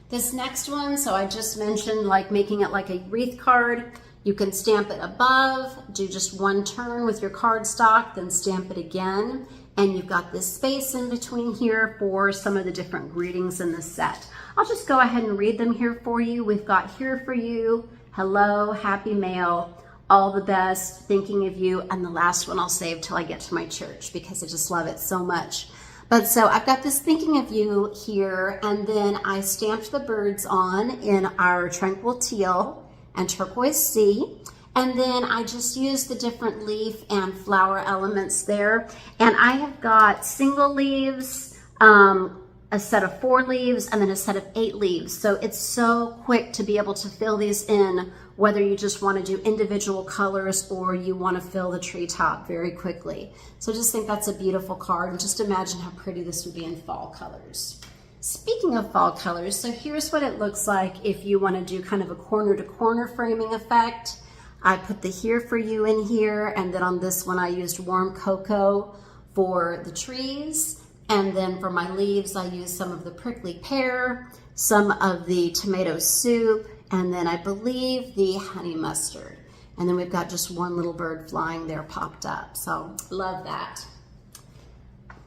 This next one, so I just mentioned like making it like a wreath card. You can stamp it above, do just one turn with your cardstock, then stamp it again. And you've got this space in between here for some of the different greetings in the set. I'll just go ahead and read them here for you. We've got here for you, hello, happy mail, all the best, thinking of you, and the last one I'll save till I get to my church because I just love it so much. But so I've got this thinking of you here, and then I stamped the birds on in our tranquil teal and turquoise sea, And then I just used the different leaf and flower elements there. And I have got single leaves, a set of 4 leaves, and then a set of 8 leaves. So it's so quick to be able to fill these in, whether you just want to do individual colors or you want to fill the treetop very quickly. So I just think that's a beautiful card, and just imagine how pretty this would be in fall colors. Speaking of fall colors, so here's what it looks like if you want to do kind of a corner to corner framing effect. I put the Here For You in here, and then on this one I used warm cocoa for the trees. And then for my leaves, I used some of the prickly pear, some of the tomato soup, and then I believe the honey mustard. And then we've got just one little bird flying there popped up. So love that.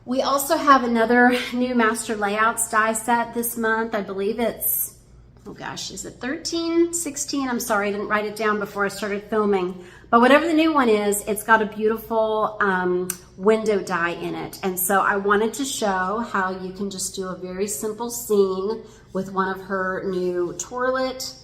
We also have another new Master Layouts die set this month. I believe it's, oh gosh, is it 13, 16? I'm sorry, I didn't write it down before I started filming. But whatever the new one is, it's got a beautiful window die in it. And so I wanted to show how you can just do a very simple scene with one of her new toilet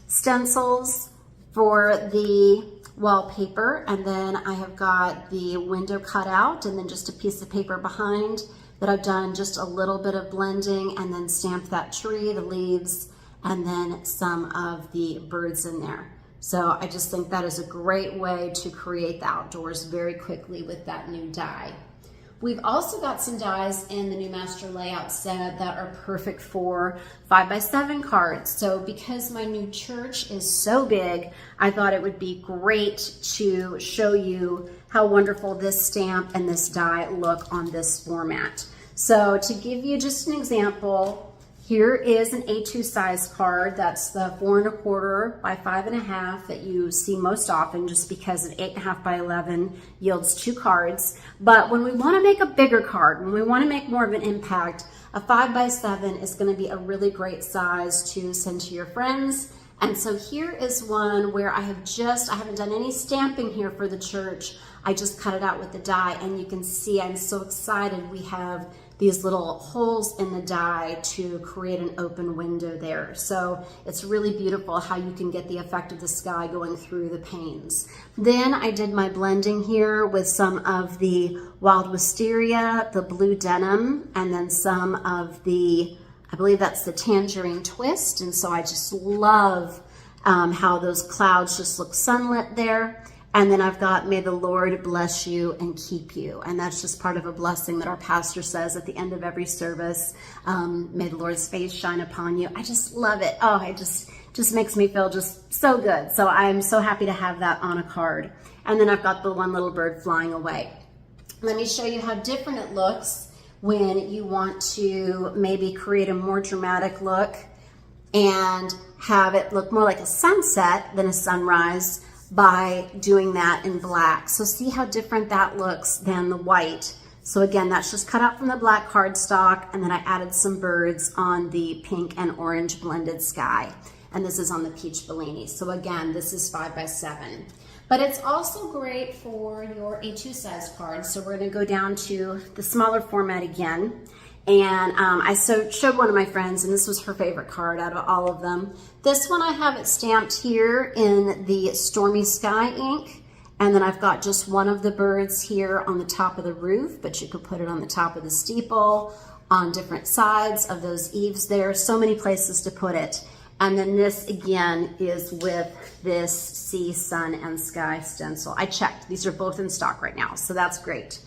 stencils for the wallpaper. And then I have got the window cut out and then just a piece of paper behind that I've done just a little bit of blending and then stamped that tree, the leaves, and then some of the birds in there. So I just think that is a great way to create the outdoors very quickly with that new die. We've also got some dies in the new Master Layout set that are perfect for 5x7 cards. So because my new church is so big, I thought it would be great to show you how wonderful this stamp and this die look on this format. So to give you just an example, here is an A2 size card. That's the 4 1/4 by 5 1/2 that you see most often, just because an 8 1/2 by 11 yields 2 cards. But when we want to make a bigger card, when we want to make more of an impact, a 5x7 is going to be a really great size to send to your friends. And so here is one where I haven't done any stamping here for the church. I just cut it out with the die, and you can see I'm so excited. We have these little holes in the die to create an open window there. So it's really beautiful how you can get the effect of the sky going through the panes. Then I did my blending here with some of the wild wisteria, the blue denim, and then some of the, I believe that's the tangerine twist. And so I just love how those clouds just look sunlit there. And then I've got, may the Lord bless you and keep you. And that's just part of a blessing that our pastor says at the end of every service. May the Lord's face shine upon you. I just love it. Oh, it just makes me feel just so good. So I'm so happy to have that on a card. And then I've got the one little bird flying away. Let me show you how different it looks when you want to maybe create a more dramatic look and have it look more like a sunset than a sunrise, by doing that in black. So see how different that looks than the white. So again, that's just cut out from the black cardstock, and then I added some birds on the pink and orange blended sky. And this is on the peach Bellini. So again, this is 5x7. But it's also great for your A2 size cards. So we're gonna go down to the smaller format again. And I showed one of my friends, and this was her favorite card out of all of them. This one I have it stamped here in the Stormy Sky ink. And then I've got just one of the birds here on the top of the roof, but you could put it on the top of the steeple, on different sides of those eaves there. So many places to put it. And then this again is with this sea, sun, and sky stencil. I checked, these are both in stock right now, so that's great.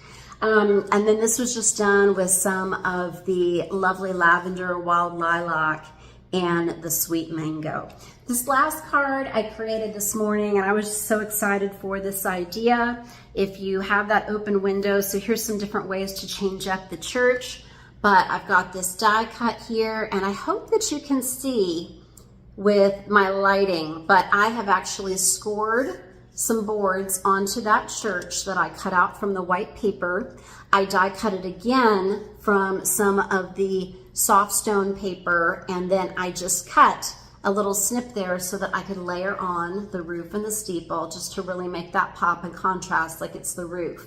And then this was just done with some of the lovely lavender, wild lilac, and the sweet mango. This last card I created this morning, and I was so excited for this idea. If you have that open window, so here's some different ways to change up the church, but I've got this die cut here, and I hope that you can see with my lighting, but I have actually scored some boards onto that church that I cut out from the white paper. I die cut it again from some of the soft stone paper, and then I just cut a little snip there so that I could layer on the roof and the steeple just to really make that pop and contrast like it's the roof.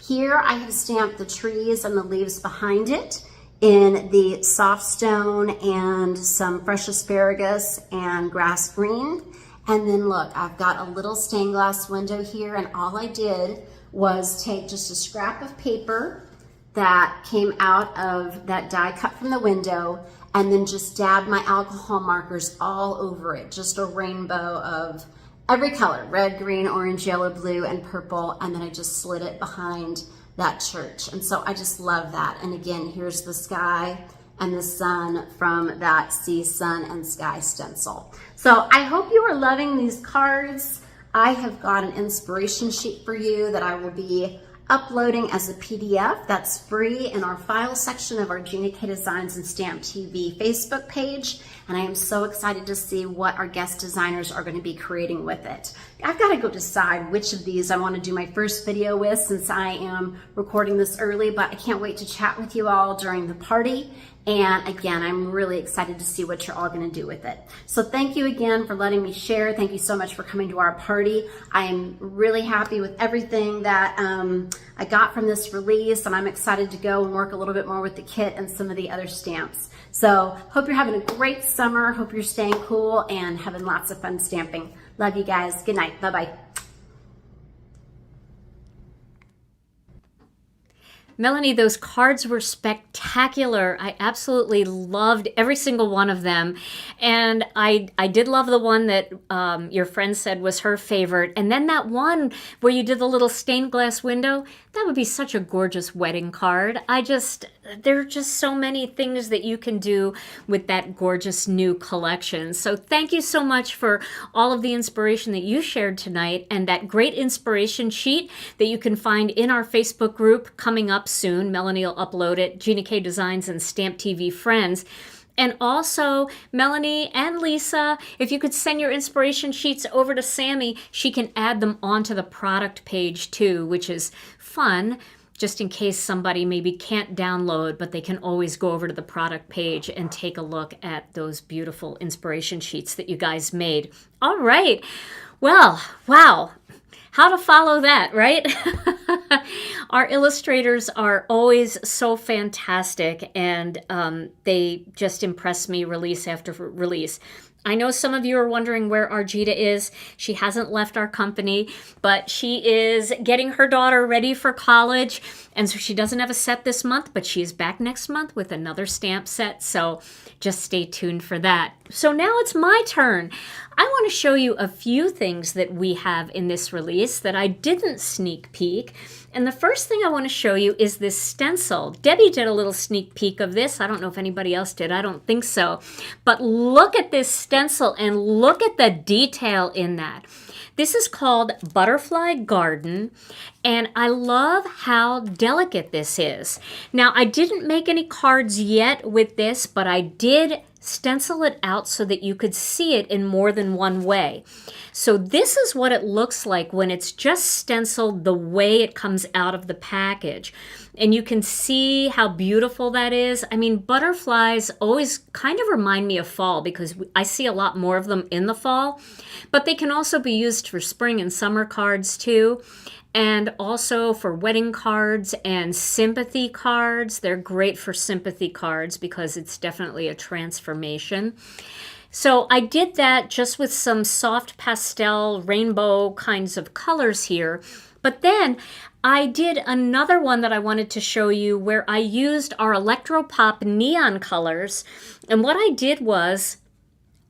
Here I have stamped the trees and the leaves behind it in the soft stone and some fresh asparagus and grass green. And then look, I've got a little stained glass window here, and all I did was take just a scrap of paper that came out of that die cut from the window, and then just dabbed my alcohol markers all over it. Just a rainbow of every color, red, green, orange, yellow, blue, and purple. And then I just slid it behind that church. And so I just love that. And again, here's the sky and the sun from that sea, sun, and sky stencil. So I hope you are loving these cards. I have got an inspiration sheet for you that I will be uploading as a PDF that's free in our file section of our Gina K Designs and Stamp TV Facebook page. And I am so excited to see what our guest designers are going to be creating with it. I've got to go decide which of these I want to do my first video with, since I am recording this early, but I can't wait to chat with you all during the party. And again, I'm really excited to see what you're all going to do with it. So thank you again for letting me share. Thank you so much for coming to our party. I am really happy with everything that I got from this release, and I'm excited to go and work a little bit more with the kit and some of the other stamps. So hope you're having a great summer. Hope you're staying cool and having lots of fun stamping. Love you guys. Good night. Bye-bye. Melanie, those cards were spectacular. I absolutely loved every single one of them. And I did love the one that your friend said was her favorite. And then that one where you did the little stained glass window, that would be such a gorgeous wedding card. There are just so many things that you can do with that gorgeous new collection. So thank you so much for all of the inspiration that you shared tonight, and that great inspiration sheet that you can find in our Facebook group coming up soon. Melanie will upload it, Gina K Designs and Stamp TV Friends. And also, Melanie and Lisa, if you could send your inspiration sheets over to Sammy, she can add them onto the product page too, which is fun, just in case somebody maybe can't download, but they can always go over to the product page and take a look at those beautiful inspiration sheets that you guys made. All right. Well, wow. How to follow that, right? Our illustrators are always so fantastic, and they just impress me release after release. I know some of you are wondering where Arjita is. She hasn't left our company, but she is getting her daughter ready for college, and so she doesn't have a set this month, but she is back next month with another stamp set, so just stay tuned for that. So now it's my turn. I want to show you a few things that we have in this release that I didn't sneak peek. And the first thing I want to show you is this stencil. Debbie did a little sneak peek of this. I don't know if anybody else did. I don't think so. But look at this stencil and look at the detail in that. This is called Butterfly Garden, and I love how delicate this is. Now, I didn't make any cards yet with this, but I did stencil it out so that you could see it in more than one way. So this is what it looks like when it's just stenciled the way it comes out of the package. And you can see how beautiful that is. I mean, butterflies always kind of remind me of fall because I see a lot more of them in the fall, but they can also be used for spring and summer cards too. And also for wedding cards and sympathy cards. They're great for sympathy cards because it's definitely a transformation. So I did that just with some soft pastel rainbow kinds of colors here. But then I did another one that I wanted to show you where I used our Electropop neon colors. And what I did was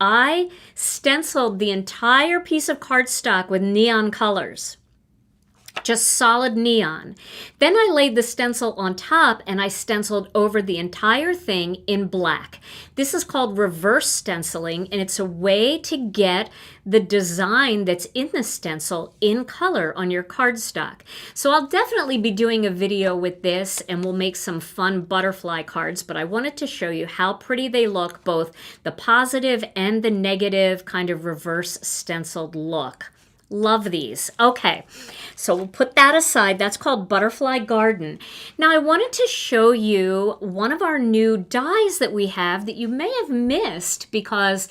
I stenciled the entire piece of cardstock with neon colors. Just solid neon. Then I laid the stencil on top and I stenciled over the entire thing in black. This is called reverse stenciling, and it's a way to get the design that's in the stencil in color on your cardstock. So I'll definitely be doing a video with this, and we'll make some fun butterfly cards, but I wanted to show you how pretty they look, both the positive and the negative kind of reverse stenciled look. Love these. Okay, so we'll put that aside. That's called Butterfly Garden. Now I wanted to show you one of our new dies that we have that you may have missed because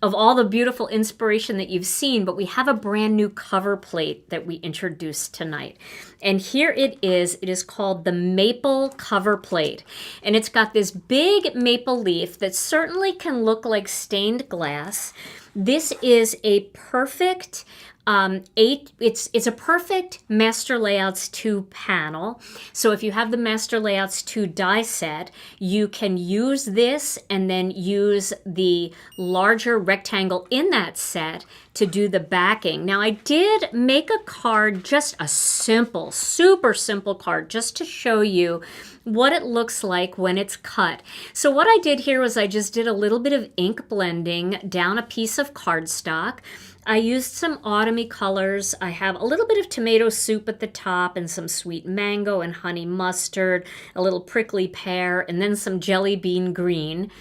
of all the beautiful inspiration that you've seen, but we have a brand new cover plate that we introduced tonight. And here it is. It is called the Maple Cover Plate. And it's got this big maple leaf that certainly can look like stained glass. This is a perfect it's a perfect Master Layouts 2 panel. So if you have the Master Layouts 2 die set, you can use this and then use the larger rectangle in that set to do the backing. Now I did make a card, just a simple, super simple card, just to show you what it looks like when it's cut. So what I did here was I just did a little bit of ink blending down a piece of cardstock. I used some autumny colors. I have a little bit of tomato soup at the top and some sweet mango and honey mustard, a little prickly pear, and then some jelly bean green.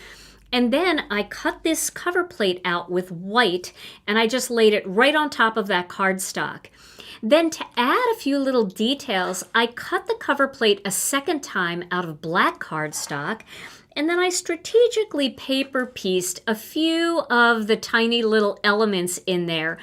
And then I cut this cover plate out with white, and I just laid it right on top of that cardstock. Then to add a few little details, I cut the cover plate a second time out of black cardstock, and then I strategically paper pieced a few of the tiny little elements in there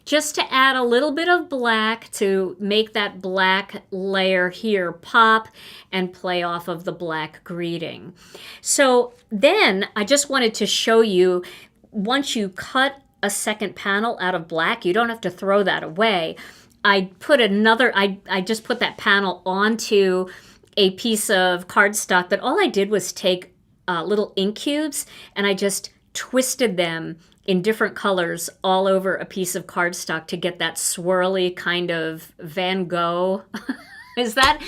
just to add a little bit of black to make that black layer here pop and play off of the black greeting. So then I just wanted to show you, once you cut a second panel out of black, you don't have to throw that away. I just put that panel onto a piece of cardstock, but all I did was take little ink cubes and I just twisted them in different colors all over a piece of cardstock to get that swirly kind of Van Gogh. Is that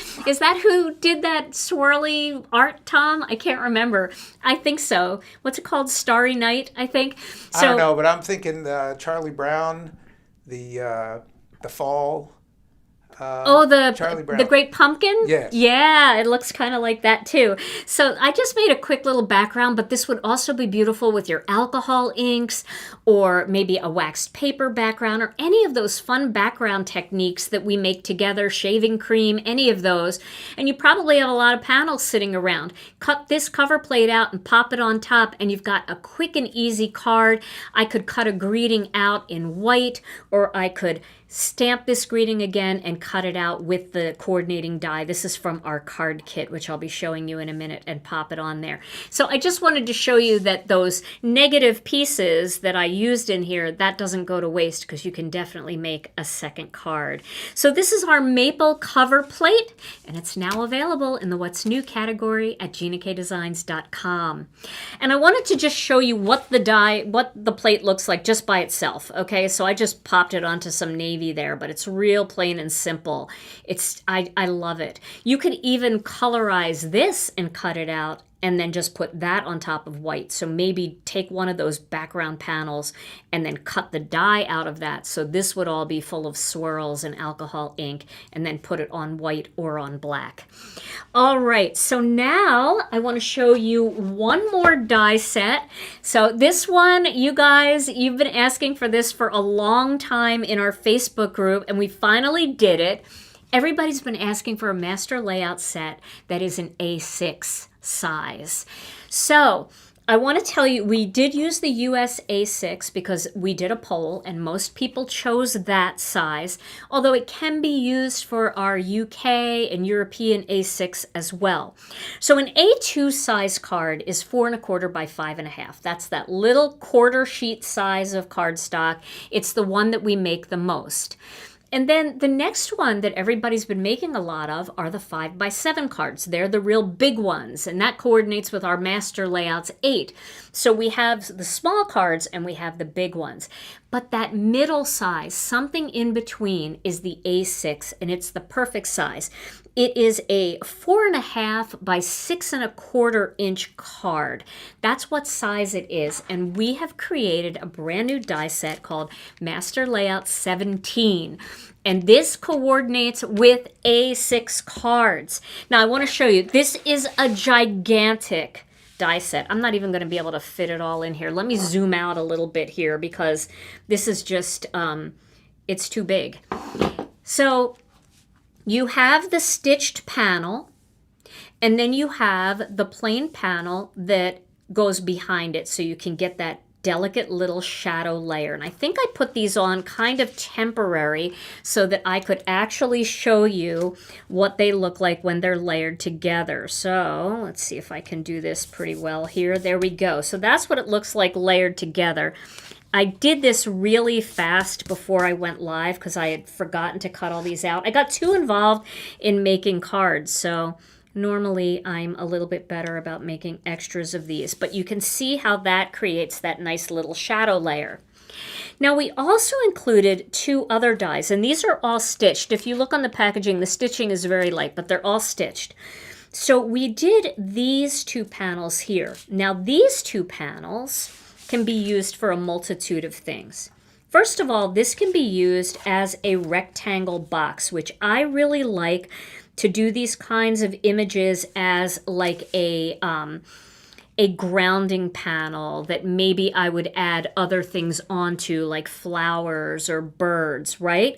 who did that swirly art, Tom? I can't remember. I think so. What's it called? Starry Night, I think. So, I don't know, but I'm thinking Charlie Brown, the fall. Charlie Brown. The Great Pumpkin? Yes. Yeah, it looks kind of like that too. So I just made a quick little background, but this would also be beautiful with your alcohol inks or maybe a waxed paper background or any of those fun background techniques that we make together, shaving cream, any of those. And you probably have a lot of panels sitting around. Cut this cover plate out and pop it on top and you've got a quick and easy card. I could cut a greeting out in white, or I could stamp this greeting again and cut it out with the coordinating die. This is from our card kit, which I'll be showing you in a minute, and pop it on there. So I just wanted to show you that those negative pieces that I used in here, that doesn't go to waste because you can definitely make a second card. So this is our maple cover plate, and it's now available in the What's New category at GinaKDesigns.com. And I wanted to just show you what the plate looks like just by itself. Okay, so I just popped it onto some navy there, but it's real plain and simple. I love it. You could even colorize this and cut it out and then just put that on top of white. So maybe take one of those background panels and then cut the die out of that. So this would all be full of swirls and alcohol ink, and then put it on white or on black. All right, so now I want to show you one more die set. So this one, you guys, you've been asking for this for a long time in our Facebook group, and we finally did it. Everybody's been asking for a master layout set that is an A6 size. So I want to tell you, we did use the US A6 because we did a poll and most people chose that size, although it can be used for our UK and European A6 as well. So an A2 size card is 4 1/4 by 5 1/2. That's that little quarter sheet size of cardstock. It's the one that we make the most. And then the next one that everybody's been making a lot of are the 5 by 7 cards. They're the real big ones, and that coordinates with our Master Layouts 8. So we have the small cards and we have the big ones. But that middle size, something in between, is the A6, and it's the perfect size. It is a 4 1/2 by 6 1/4 inch card. That's what size it is. And we have created a brand new die set called Master Layout 17. And this coordinates with A6 cards. Now I want to show you, this is a gigantic die set. I'm not even going to be able to fit it all in here. Let me zoom out a little bit here because this is just, it's too big. So you have the stitched panel, and then you have the plain panel that goes behind it so you can get that delicate little shadow layer. And I think I put these on kind of temporary so that I could actually show you what they look like when they're layered together. So let's see if I can do this pretty well here. There we go. So that's what it looks like layered together. I did this really fast before I went live because I had forgotten to cut all these out. I got too involved in making cards, so normally I'm a little bit better about making extras of these. But you can see how that creates that nice little shadow layer. Now we also included 2 other dies, and these are all stitched. If you look on the packaging, the stitching is very light, but they're all stitched. So we did these 2 panels here. Now these 2 panels can be used for a multitude of things. First of all, this can be used as a rectangle box, which I really like to do these kinds of images as like a grounding panel that maybe I would add other things onto, like flowers or birds, right?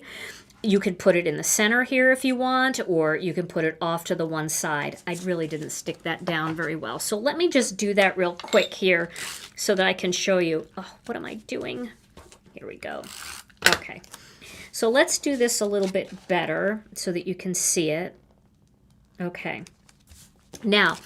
You could put it in the center here if you want, or you can put it off to the one side. I really didn't stick that down very well. So let me just do that real quick here so that I can show you. Oh, what am I doing? Here we go. Okay. So let's do this a little bit better so that you can see it. Okay. Now,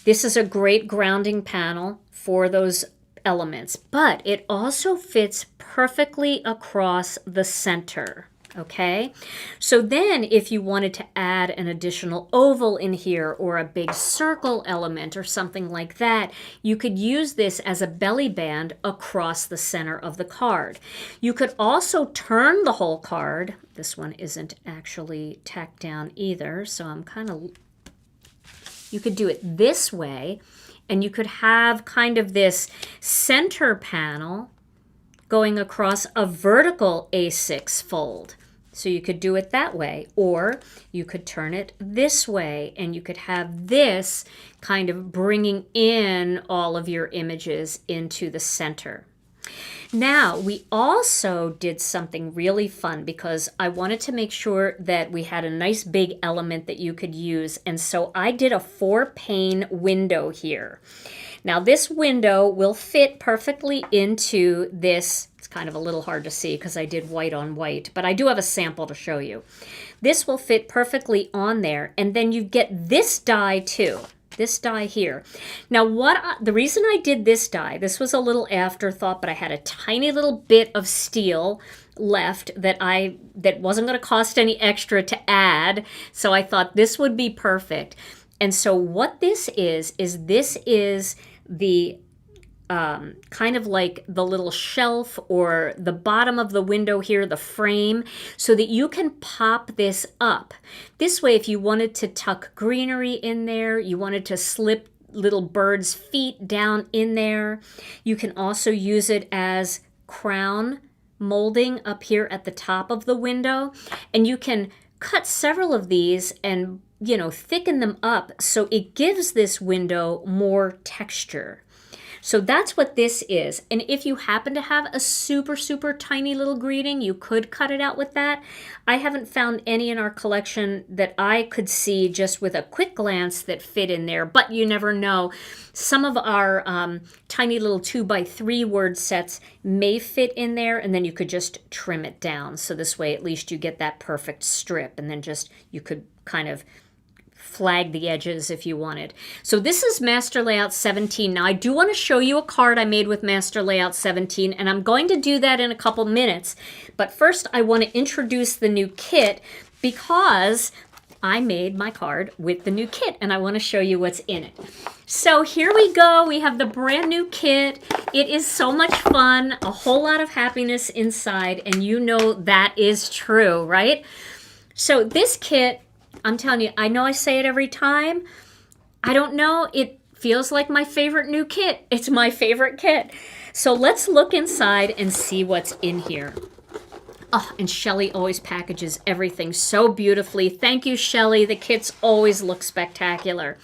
this is a great grounding panel for those elements, but it also fits perfectly across the center. Okay, so then if you wanted to add an additional oval in here or a big circle element or something like that, you could use this as a belly band across the center of the card. You could also turn the whole card. This one isn't actually tacked down either, so I'm kind of, you could do it this way, and you could have kind of this center panel going across a vertical A6 fold. So you could do it that way, or you could turn it this way, and you could have this kind of bringing in all of your images into the center. Now, we also did something really fun because I wanted to make sure that we had a nice big element that you could use, and so I did a 4-pane window here. Now, this window will fit perfectly into this. It's kind of a little hard to see because I did white on white, but I do have a sample to show you. This will fit perfectly on there, and then you get this die too. This die here. Now, the reason I did this die, this was a little afterthought, but I had a tiny little bit of steel left that wasn't going to cost any extra to add, so I thought this would be perfect. And so what this is this is the kind of like the little shelf or the bottom of the window here, the frame, so that you can pop this up. This way, if you wanted to tuck greenery in there, you wanted to slip little birds' feet down in there, you can also use it as crown molding up here at the top of the window, and you can cut several of these and thicken them up so it gives this window more texture. So that's what this is. And if you happen to have a super, super tiny little greeting, you could cut it out with that. I haven't found any in our collection that I could see just with a quick glance that fit in there, but you never know. Some of our tiny little 2x3 word sets may fit in there, and then you could just trim it down. So this way, at least you get that perfect strip, and then you could kind of flag the edges if you wanted. So this is Master Layout 17. Now I do want to show you a card I made with Master Layout 17, and I'm going to do that in a couple minutes. But first I want to introduce the new kit because I made my card with the new kit, and I want to show you what's in it. So here we go. We have the brand new kit. It is so much fun, a whole lot of happiness inside, and you know that is true, right? So this kit, I'm telling you, I know I say it every time. I don't know, it feels like my favorite new kit. It's my favorite kit. So let's look inside and see what's in here. Oh, and Shelly always packages everything so beautifully. Thank you, Shelly. The kits always look spectacular.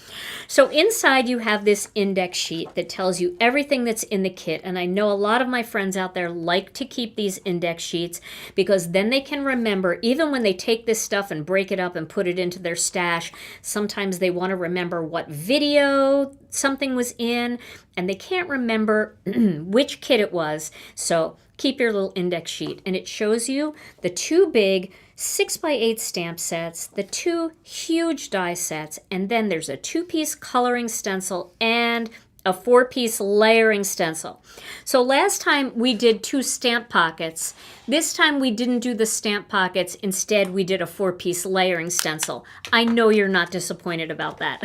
So inside you have this index sheet that tells you everything that's in the kit. And I know a lot of my friends out there like to keep these index sheets because then they can remember, even when they take this stuff and break it up and put it into their stash, sometimes they want to remember what video something was in, and they can't remember which kit it was. So keep your little index sheet, and it shows you the 2 big 6x8 stamp sets, the 2 huge die sets, and then there's a 2-piece coloring stencil and a 4-piece layering stencil. So last time we did 2 stamp pockets. This time we didn't do the stamp pockets. Instead, we did a 4-piece layering stencil. I know you're not disappointed about that,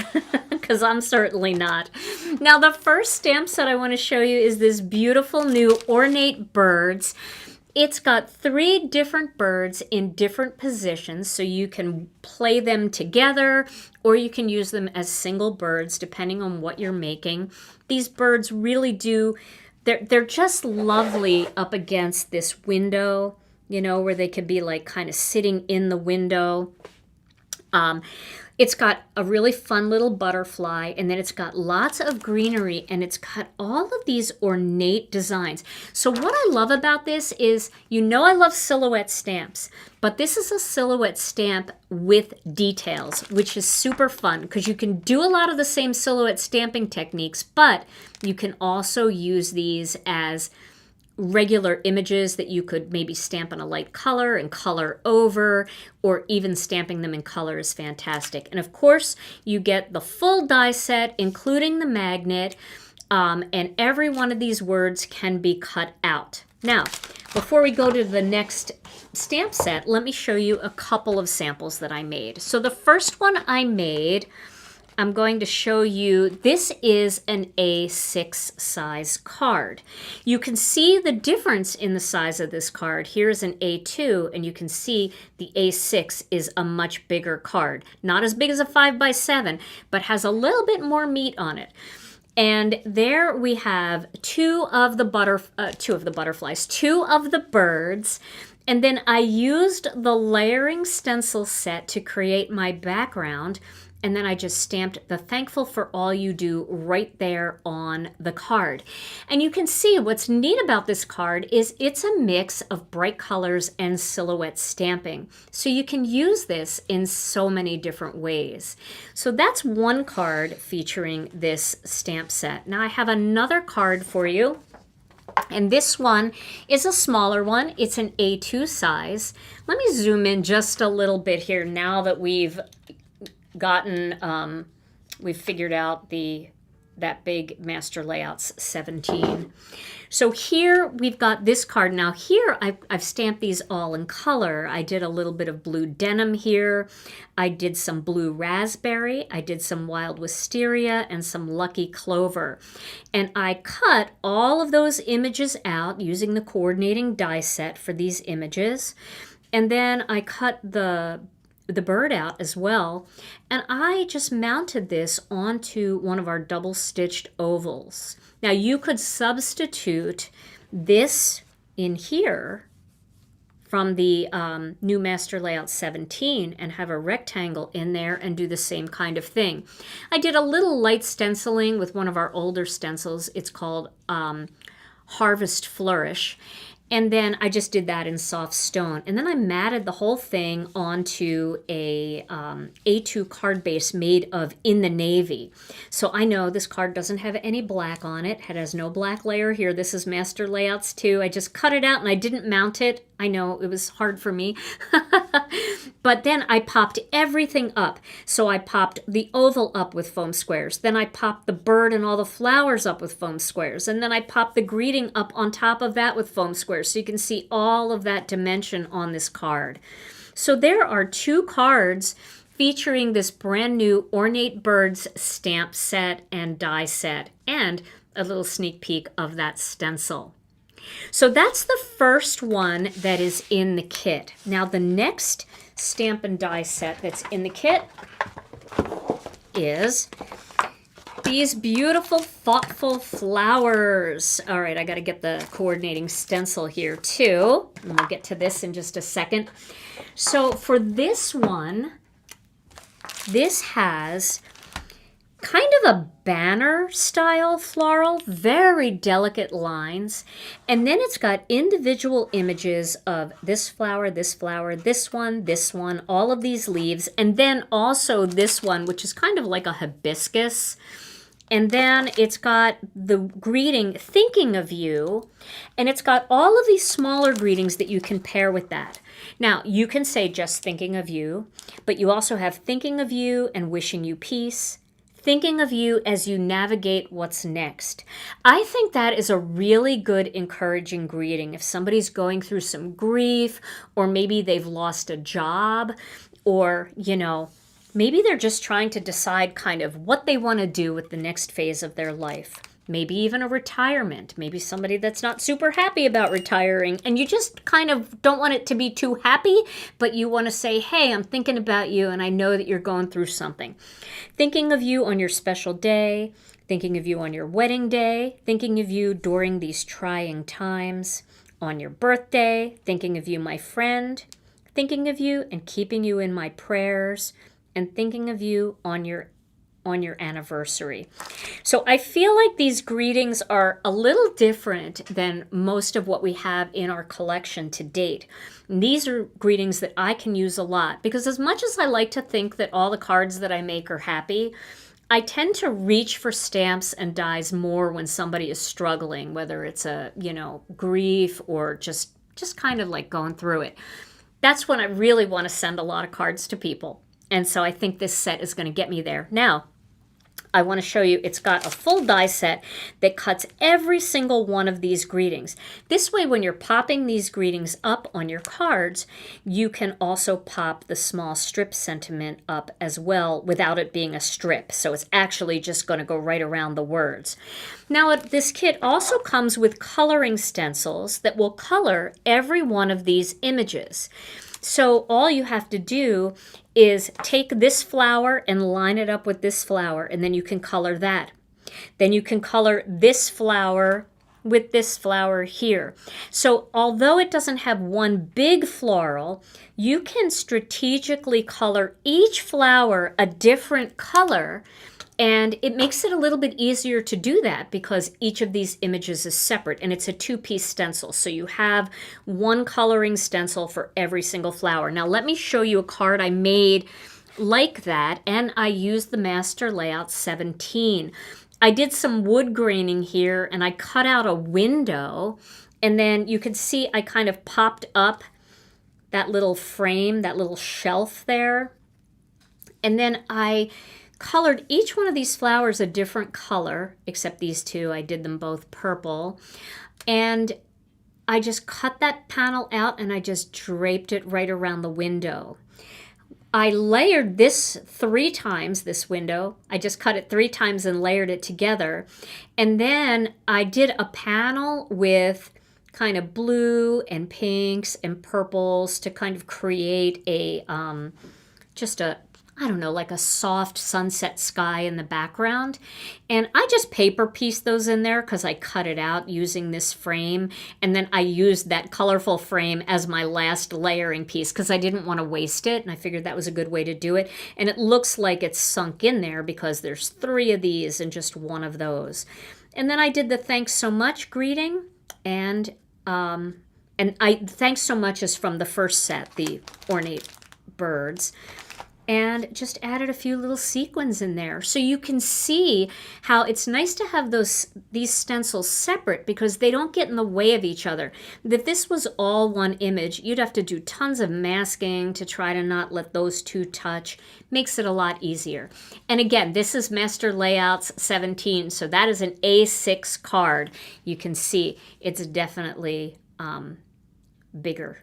because I'm certainly not. Now, the first stamp set I want to show you is this beautiful new ornate birds. It's got 3 different birds in different positions, so you can play them together or you can use them as single birds depending on what you're making. These birds really do, they're just lovely up against this window, you know, where they could be like kind of sitting in the window. It's got a really fun little butterfly, and then it's got lots of greenery, and it's got all of these ornate designs. So what I love about this is, you know, I love silhouette stamps, but this is a silhouette stamp with details, which is super fun because you can do a lot of the same silhouette stamping techniques, but you can also use these as regular images that you could maybe stamp in a light color and color over, or even stamping them in color is fantastic. And of course, you get the full die set, including the magnet, and every one of these words can be cut out. Now, before we go to the next stamp set, let me show you a couple of samples that I made. So the first one I made, I'm going to show you, this is an A6 size card. You can see the difference in the size of this card. Here's an A2, and you can see the A6 is a much bigger card. Not as big as a 5x7, but has a little bit more meat on it. And there we have two of the butterflies, 2 of the birds. And then I used the layering stencil set to create my background. And then I just stamped the "Thankful for all you do" right there on the card. And you can see what's neat about this card is it's a mix of bright colors and silhouette stamping. So you can use this in so many different ways. So that's one card featuring this stamp set. Now I have another card for you. And this one is a smaller one. It's an A2 size. Let me zoom in just a little bit here now that we've figured out that big Master Layouts 17. So here we've got this card. Now here I've stamped these all in color. I did a little bit of blue denim here. I did some blue raspberry. I did some wild wisteria and some lucky clover. And I cut all of those images out using the coordinating die set for these images. And then I cut the bird out as well, and I just mounted this onto one of our double stitched ovals. Now you could substitute this in here from the new Master Layout 17 and have a rectangle in there and do the same kind of thing. I did a little light stenciling with one of our older stencils. It's called Harvest Flourish. And then I just did that in soft stone. And then I matted the whole thing onto a A2 card base made of In the Navy. So I know this card doesn't have any black on it. It has no black layer here. This is Master Layouts 2. I just cut it out and I didn't mount it. I know it was hard for me. But then I popped everything up. So I popped the oval up with foam squares. Then I popped the bird and all the flowers up with foam squares. And then I popped the greeting up on top of that with foam squares. So you can see all of that dimension on this card. So there are 2 cards featuring this brand new Ornate Birds stamp set and die set, and a little sneak peek of that stencil. So that's the first one that is in the kit. Now the next stamp and die set that's in the kit is these beautiful, thoughtful flowers. All right, I got to get the coordinating stencil here too. And we'll get to this in just a second. So for this one, this has kind of a banner style floral, very delicate lines. And then it's got individual images of this flower, this one, all of these leaves. And then also this one, which is kind of like a hibiscus. And then it's got the greeting, thinking of you. And it's got all of these smaller greetings that you can pair with that. Now, you can say just thinking of you, but you also have thinking of you and wishing you peace, thinking of you as you navigate what's next. I think that is a really good, encouraging greeting. If somebody's going through some grief, or maybe they've lost a job, or, maybe they're just trying to decide kind of what they want to do with the next phase of their life. Maybe even a retirement. Maybe somebody that's not super happy about retiring, and you just kind of don't want it to be too happy, but you want to say, hey, I'm thinking about you, and I know that you're going through something. Thinking of you on your special day, thinking of you on your wedding day, thinking of you during these trying times, on your birthday, thinking of you, my friend, thinking of you and keeping you in my prayers, and thinking of you on your anniversary. So I feel like these greetings are a little different than most of what we have in our collection to date. And these are greetings that I can use a lot, because as much as I like to think that all the cards that I make are happy, I tend to reach for stamps and dies more when somebody is struggling, whether it's a, grief or just kind of like going through it. That's when I really want to send a lot of cards to people. And so I think this set is going to get me there. Now, I want to show you, it's got a full die set that cuts every single one of these greetings. This way, when you're popping these greetings up on your cards, you can also pop the small strip sentiment up as well without it being a strip. So it's actually just going to go right around the words. Now, this kit also comes with coloring stencils that will color every one of these images. So all you have to do is take this flower and line it up with this flower, and then you can color that. Then you can color this flower with this flower here. So although it doesn't have one big floral, you can strategically color each flower a different color, and it makes it a little bit easier to do that because each of these images is separate, and it's a two-piece stencil. So you have one coloring stencil for every single flower. Now let me show you a card I made like that, and I used the Master Layout 17. I did some wood graining here, and I cut out a window, and then you can see I kind of popped up that little frame, that little shelf there. And then I colored each one of these flowers a different color, except these two. I did them both purple. And I just cut that panel out and I just draped it right around the window. I layered this 3 times, this window. I just cut it 3 times and layered it together. And then I did a panel with kind of blue and pinks and purples to kind of create a, like a soft sunset sky in the background. And I just paper pieced those in there because I cut it out using this frame. And then I used that colorful frame as my last layering piece because I didn't want to waste it. And I figured that was a good way to do it. And it looks like it's sunk in there because there's 3 of these and just 1 of those. And then I did the thanks so much greeting. And thanks so much is from the first set, the ornate birds. And just added a few little sequins in there. So you can see how it's nice to have these stencils separate because they don't get in the way of each other. If this was all one image, you'd have to do tons of masking to try to not let those 2 touch. Makes it a lot easier. And again, this is Master Layouts 17, so that is an A6 card. You can see it's definitely bigger.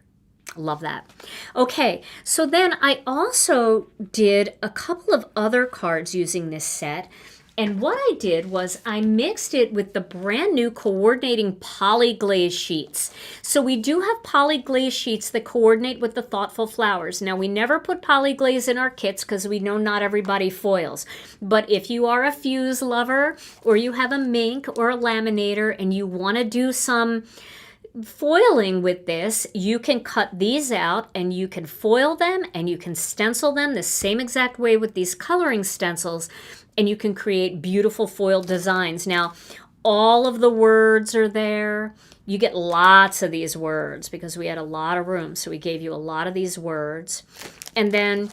Love that. Okay, so then I also did a couple of other cards using this set. And what I did was I mixed it with the brand new coordinating poly glaze sheets. So we do have poly glaze sheets that coordinate with the thoughtful flowers. Now we never put poly glaze in our kits because we know not everybody foils. But if you are a fuse lover or you have a mink or a laminator and you want to do some foiling with this, you can cut these out and you can foil them and you can stencil them the same exact way with these coloring stencils, and you can create beautiful foiled designs. Now, all of the words are there. You get lots of these words because we had a lot of room, so we gave you a lot of these words. And then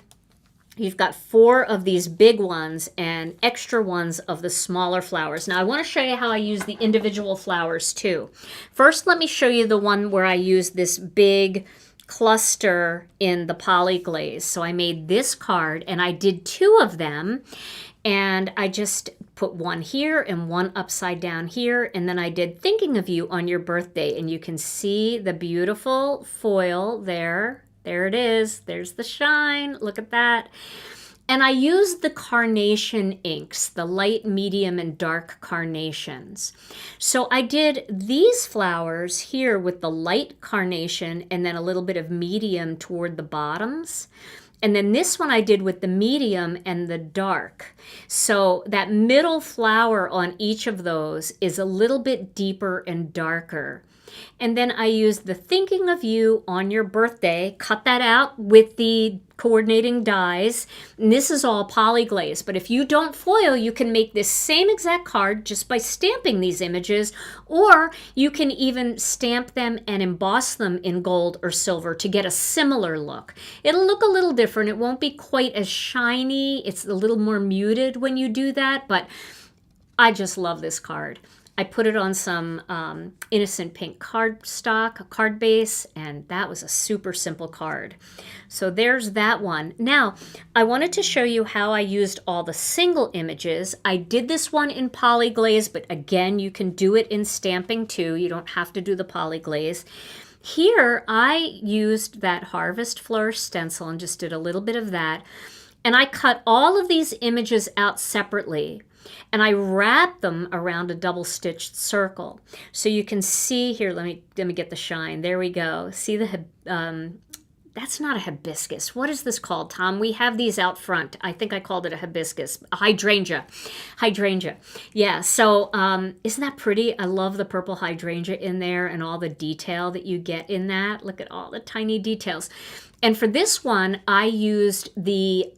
you've got 4 of these big ones and extra ones of the smaller flowers. Now I want to show you how I use the individual flowers too. First, let me show you the one where I use this big cluster in the poly glaze. So I made this card and I did 2 of them. And I just put one here and one upside down here. And then I did Thinking of You on Your Birthday. And you can see the beautiful foil there. There it is. There's the shine. Look at that. And I used the carnation inks, the light, medium, and dark carnations. So I did these flowers here with the light carnation and then a little bit of medium toward the bottoms. And then this one I did with the medium and the dark. So that middle flower on each of those is a little bit deeper and darker. And then I used the Thinking of You on Your Birthday, cut that out with the coordinating dies. And this is all polyglaze, but if you don't foil, you can make this same exact card just by stamping these images, or you can even stamp them and emboss them in gold or silver to get a similar look. It'll look a little different. It won't be quite as shiny. It's a little more muted when you do that, but I just love this card. I put it on some innocent pink cardstock, a card base, and that was a super simple card. So there's that one. Now, I wanted to show you how I used all the single images. I did this one in polyglaze, but again, you can do it in stamping too. You don't have to do the polyglaze. Here, I used that Harvest Flourish stencil and just did a little bit of that. And I cut all of these images out separately. And I wrap them around a double-stitched circle. So you can see here, let me get the shine. There we go. See the, that's not a hibiscus. What is this called, Tom? We have these out front. I think I called it a hibiscus. A hydrangea. Hydrangea. Yeah, so isn't that pretty? I love the purple hydrangea in there and all the detail that you get in that. Look at all the tiny details. And for this one, I used the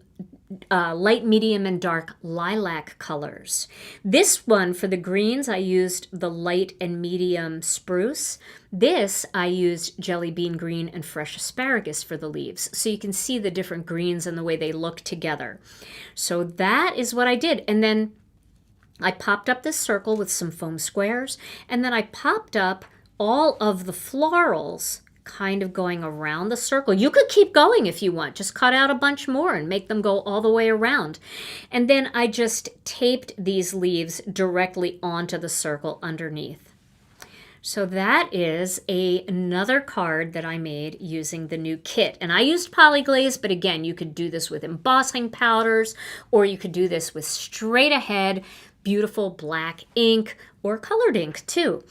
light, medium, and dark lilac colors. This one, for the greens, I used the light and medium spruce. This, I used jelly bean green and fresh asparagus for the leaves. So you can see the different greens and the way they look together. So that is what I did. And then I popped up this circle with some foam squares, and then I popped up all of the florals kind of going around the circle. You could keep going if you want. Just cut out a bunch more and make them go all the way around. And then I just taped these leaves directly onto the circle underneath. So that is another card that I made using the new kit. And I used polyglaze, but again, you could do this with embossing powders, or you could do this with straight ahead beautiful black ink or colored ink too.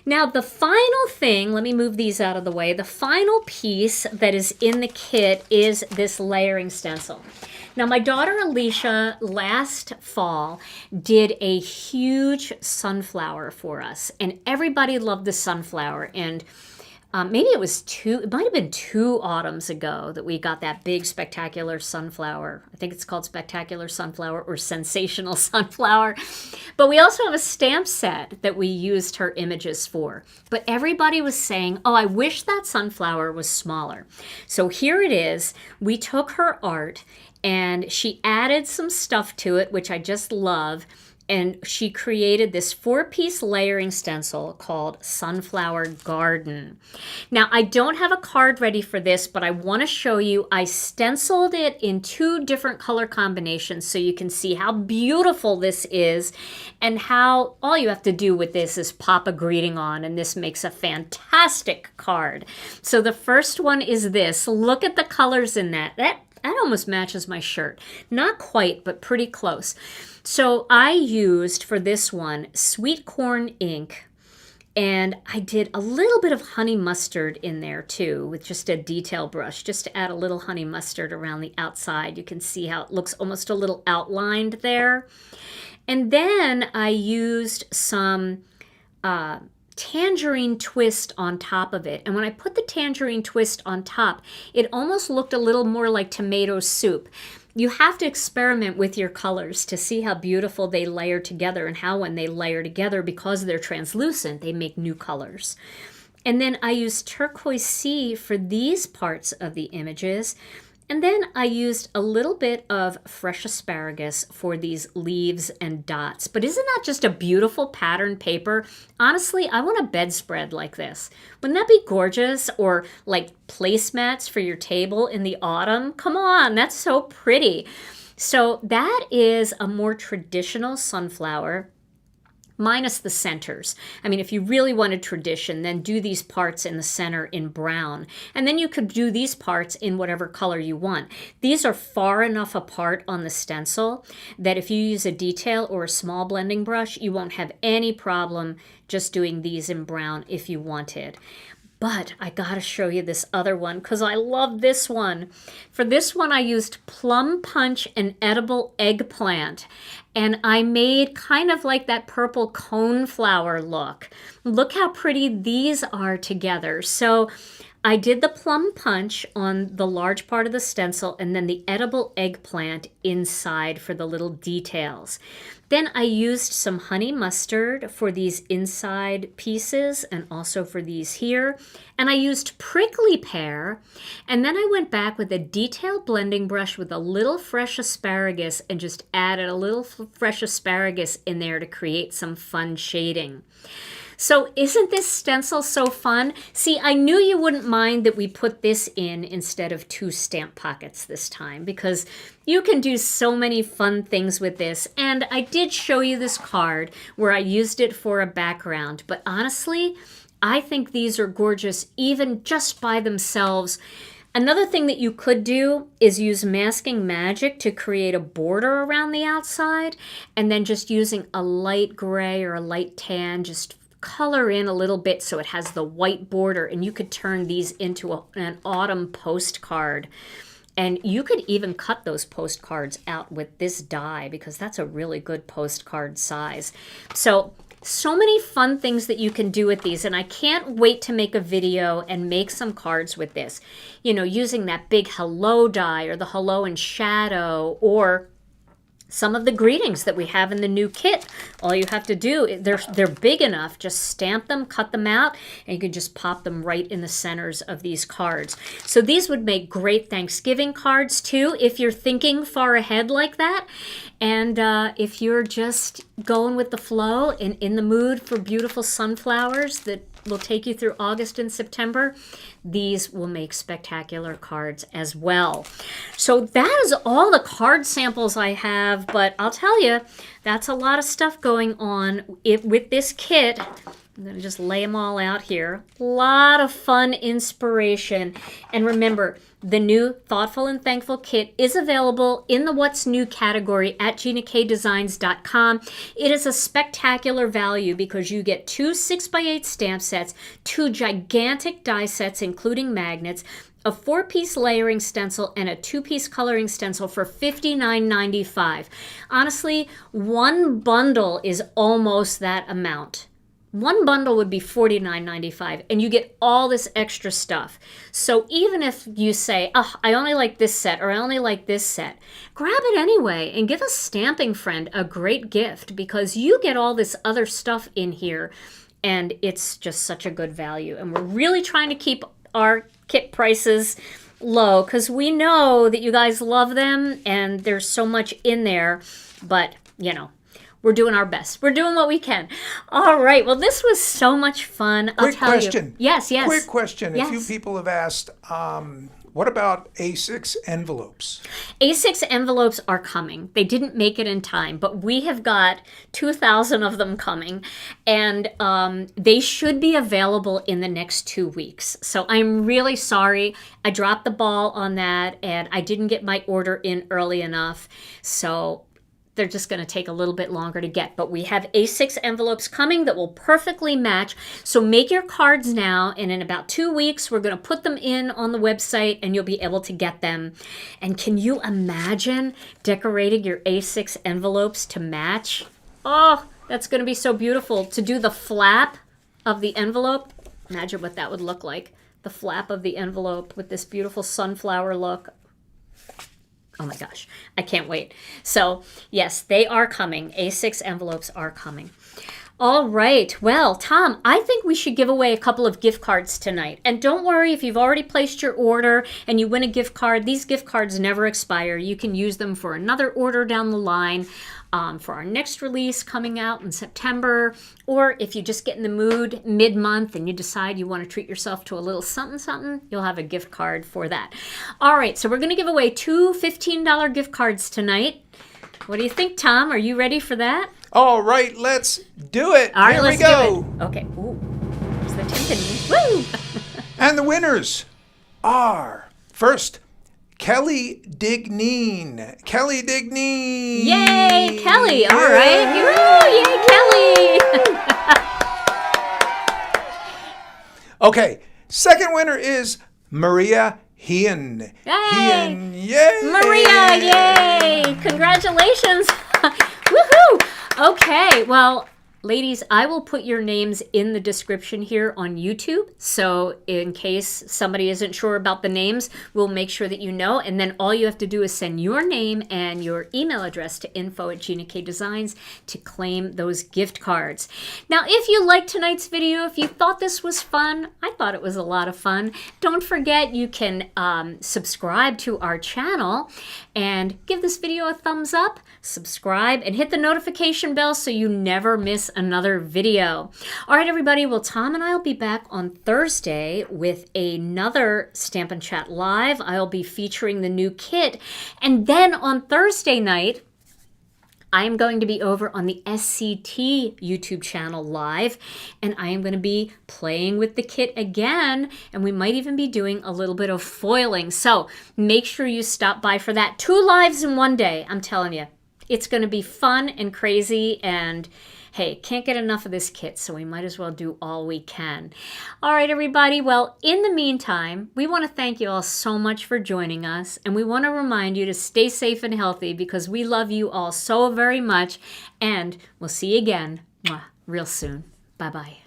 Now the final thing, let me move these out of the way, the final piece that is in the kit is this layering stencil. Now my daughter Alicia last fall did a huge sunflower for us, and everybody loved the sunflower. And maybe it might have been 2 autumns ago that we got that big spectacular sunflower. I think it's called Spectacular Sunflower or Sensational Sunflower. But we also have a stamp set that we used her images for. But everybody was saying, oh, I wish that sunflower was smaller. So here it is. We took her art and she added some stuff to it, which I just love. And she created this 4-piece layering stencil called Sunflower Garden. Now, I don't have a card ready for this, but I want to show you. I stenciled it in 2 different color combinations so you can see how beautiful this is and how all you have to do with this is pop a greeting on, and this makes a fantastic card. So the first one is this. Look at the colors in that. That almost matches my shirt. Not quite, but pretty close. So I used for this one sweet corn ink, and I did a little bit of honey mustard in there too with just a detail brush, just to add a little honey mustard around the outside. You can see how it looks almost a little outlined there. And then I used some tangerine twist on top of it. And when I put the tangerine twist on top, it almost looked a little more like tomato soup. You have to experiment with your colors to see how beautiful they layer together, and how when they layer together, because they're translucent, they make new colors. And then I used turquoise sea for these parts of the images. And then I used a little bit of fresh asparagus for these leaves and dots. But isn't that just a beautiful pattern paper? Honestly, I want a bedspread like this. Wouldn't that be gorgeous? Or like placemats for your table in the autumn? Come on, that's so pretty. So that is a more traditional sunflower, minus the centers. I mean, if you really wanted tradition, then do these parts in the center in brown. And then you could do these parts in whatever color you want. These are far enough apart on the stencil that if you use a detail or a small blending brush, you won't have any problem just doing these in brown if you wanted. But I gotta show you this other one because I love this one. For this one, I used Plum Punch and Edible Eggplant. And I made kind of like that purple coneflower look. Look how pretty these are together. So I did the Plum Punch on the large part of the stencil and then the Edible Eggplant inside for the little details. Then I used some honey mustard for these inside pieces and also for these here. And I used prickly pear. And then I went back with a detailed blending brush with a little fresh asparagus and just added a little fresh asparagus in there to create some fun shading. So isn't this stencil so fun? See, I knew you wouldn't mind that we put this in instead of 2 stamp pockets this time because you can do so many fun things with this. And I did show you this card where I used it for a background, but honestly, I think these are gorgeous even just by themselves. Another thing that you could do is use Masking Magic to create a border around the outside and then just using a light gray or a light tan, just color in a little bit so it has the white border, and you could turn these into an autumn postcard. And you could even cut those postcards out with this die because that's a really good postcard size. So many fun things that you can do with these, and I can't wait to make a video and make some cards with this. You know, using that big hello die or the hello in shadow or some of the greetings that we have in the new kit. All you have to do, they're big enough, just stamp them, cut them out, and you can just pop them right in the centers of these cards. So these would make great Thanksgiving cards too, if you're thinking far ahead like that. And if you're just going with the flow and in the mood for beautiful sunflowers that will take you through August and September, these will make spectacular cards as well. So that is all the card samples I have, but I'll tell you, that's a lot of stuff going on with this kit. I'm going to just lay them all out here. A lot of fun inspiration. And remember, the new Thoughtful and Thankful kit is available in the What's New category at GinaKDesigns.com. It is a spectacular value because you get 2 6x8 stamp sets, 2 gigantic die sets including magnets, a 4-piece layering stencil, and a 2-piece coloring stencil for $59.95. Honestly, one bundle is almost that amount. One bundle would be $49.95, and you get all this extra stuff. So even if you say, oh, I only like this set or I only like this set, grab it anyway and give a stamping friend a great gift because you get all this other stuff in here, and it's just such a good value. And we're really trying to keep our kit prices low because we know that you guys love them and there's so much in there, but you know, we're doing our best. We're doing what we can. All right. Well, this was so much fun. Quick question. Yes. Quick question. Yes. A few people have asked, what about A6 envelopes? A6 envelopes are coming. They didn't make it in time, but we have got 2,000 of them coming, and they should be available in the next 2 weeks. So I'm really sorry. I dropped the ball on that, and I didn't get my order in early enough. So they're just going to take a little bit longer to get. But we have A6 envelopes coming that will perfectly match. So make your cards now, and in about 2 weeks, we're going to put them in on the website, and you'll be able to get them. And can you imagine decorating your A6 envelopes to match? Oh, that's going to be so beautiful. To do the flap of the envelope, imagine what that would look like. The flap of the envelope with this beautiful sunflower look. Oh my gosh, I can't wait. So yes, they are coming. A6 envelopes are coming. All right. Well, Tom, I think we should give away a couple of gift cards tonight. And don't worry if you've already placed your order and you win a gift card. These gift cards never expire. You can use them for another order down the line, for our next release coming out in September. Or if you just get in the mood mid-month and you decide you want to treat yourself to a little something, you'll have a gift card for that. All right. So we're going to give away two $15 gift cards tonight. What do you think, Tom? Are you ready for that? All right, let's do it. All right, Here let's we go. do it. Okay. Ooh, there's the timpani. Woo! And the winners are, first, Kelly Dignean. Kelly Dignean. Yay, Kelly. All right. Woo, yay, Kelly. Okay, second winner is Maria Heon. Yay. Heon, yay. Maria, yay. Congratulations. Woohoo. Okay, well, ladies, I will put your names in the description here on YouTube. So in case somebody isn't sure about the names, we'll make sure that you know. And then all you have to do is send your name and your email address to info@GinaKDesigns to claim those gift cards. Now, if you liked tonight's video, if you thought this was fun, I thought it was a lot of fun. Don't forget you can subscribe to our channel and give this video a thumbs up, subscribe, and hit the notification bell so you never miss another video. All right, everybody. Well, Tom and I will be back on Thursday with another Stampin' Chat Live. I'll be featuring the new kit. And then on Thursday night, I am going to be over on the SCT YouTube channel live, and I am going to be playing with the kit again, and we might even be doing a little bit of foiling. So make sure you stop by for that. 2 lives in one day, I'm telling you. It's going to be fun and crazy, and hey, can't get enough of this kit, so we might as well do all we can. All right, everybody. Well, in the meantime, we want to thank you all so much for joining us, and we want to remind you to stay safe and healthy because we love you all so very much, and we'll see you again real soon. Bye-bye.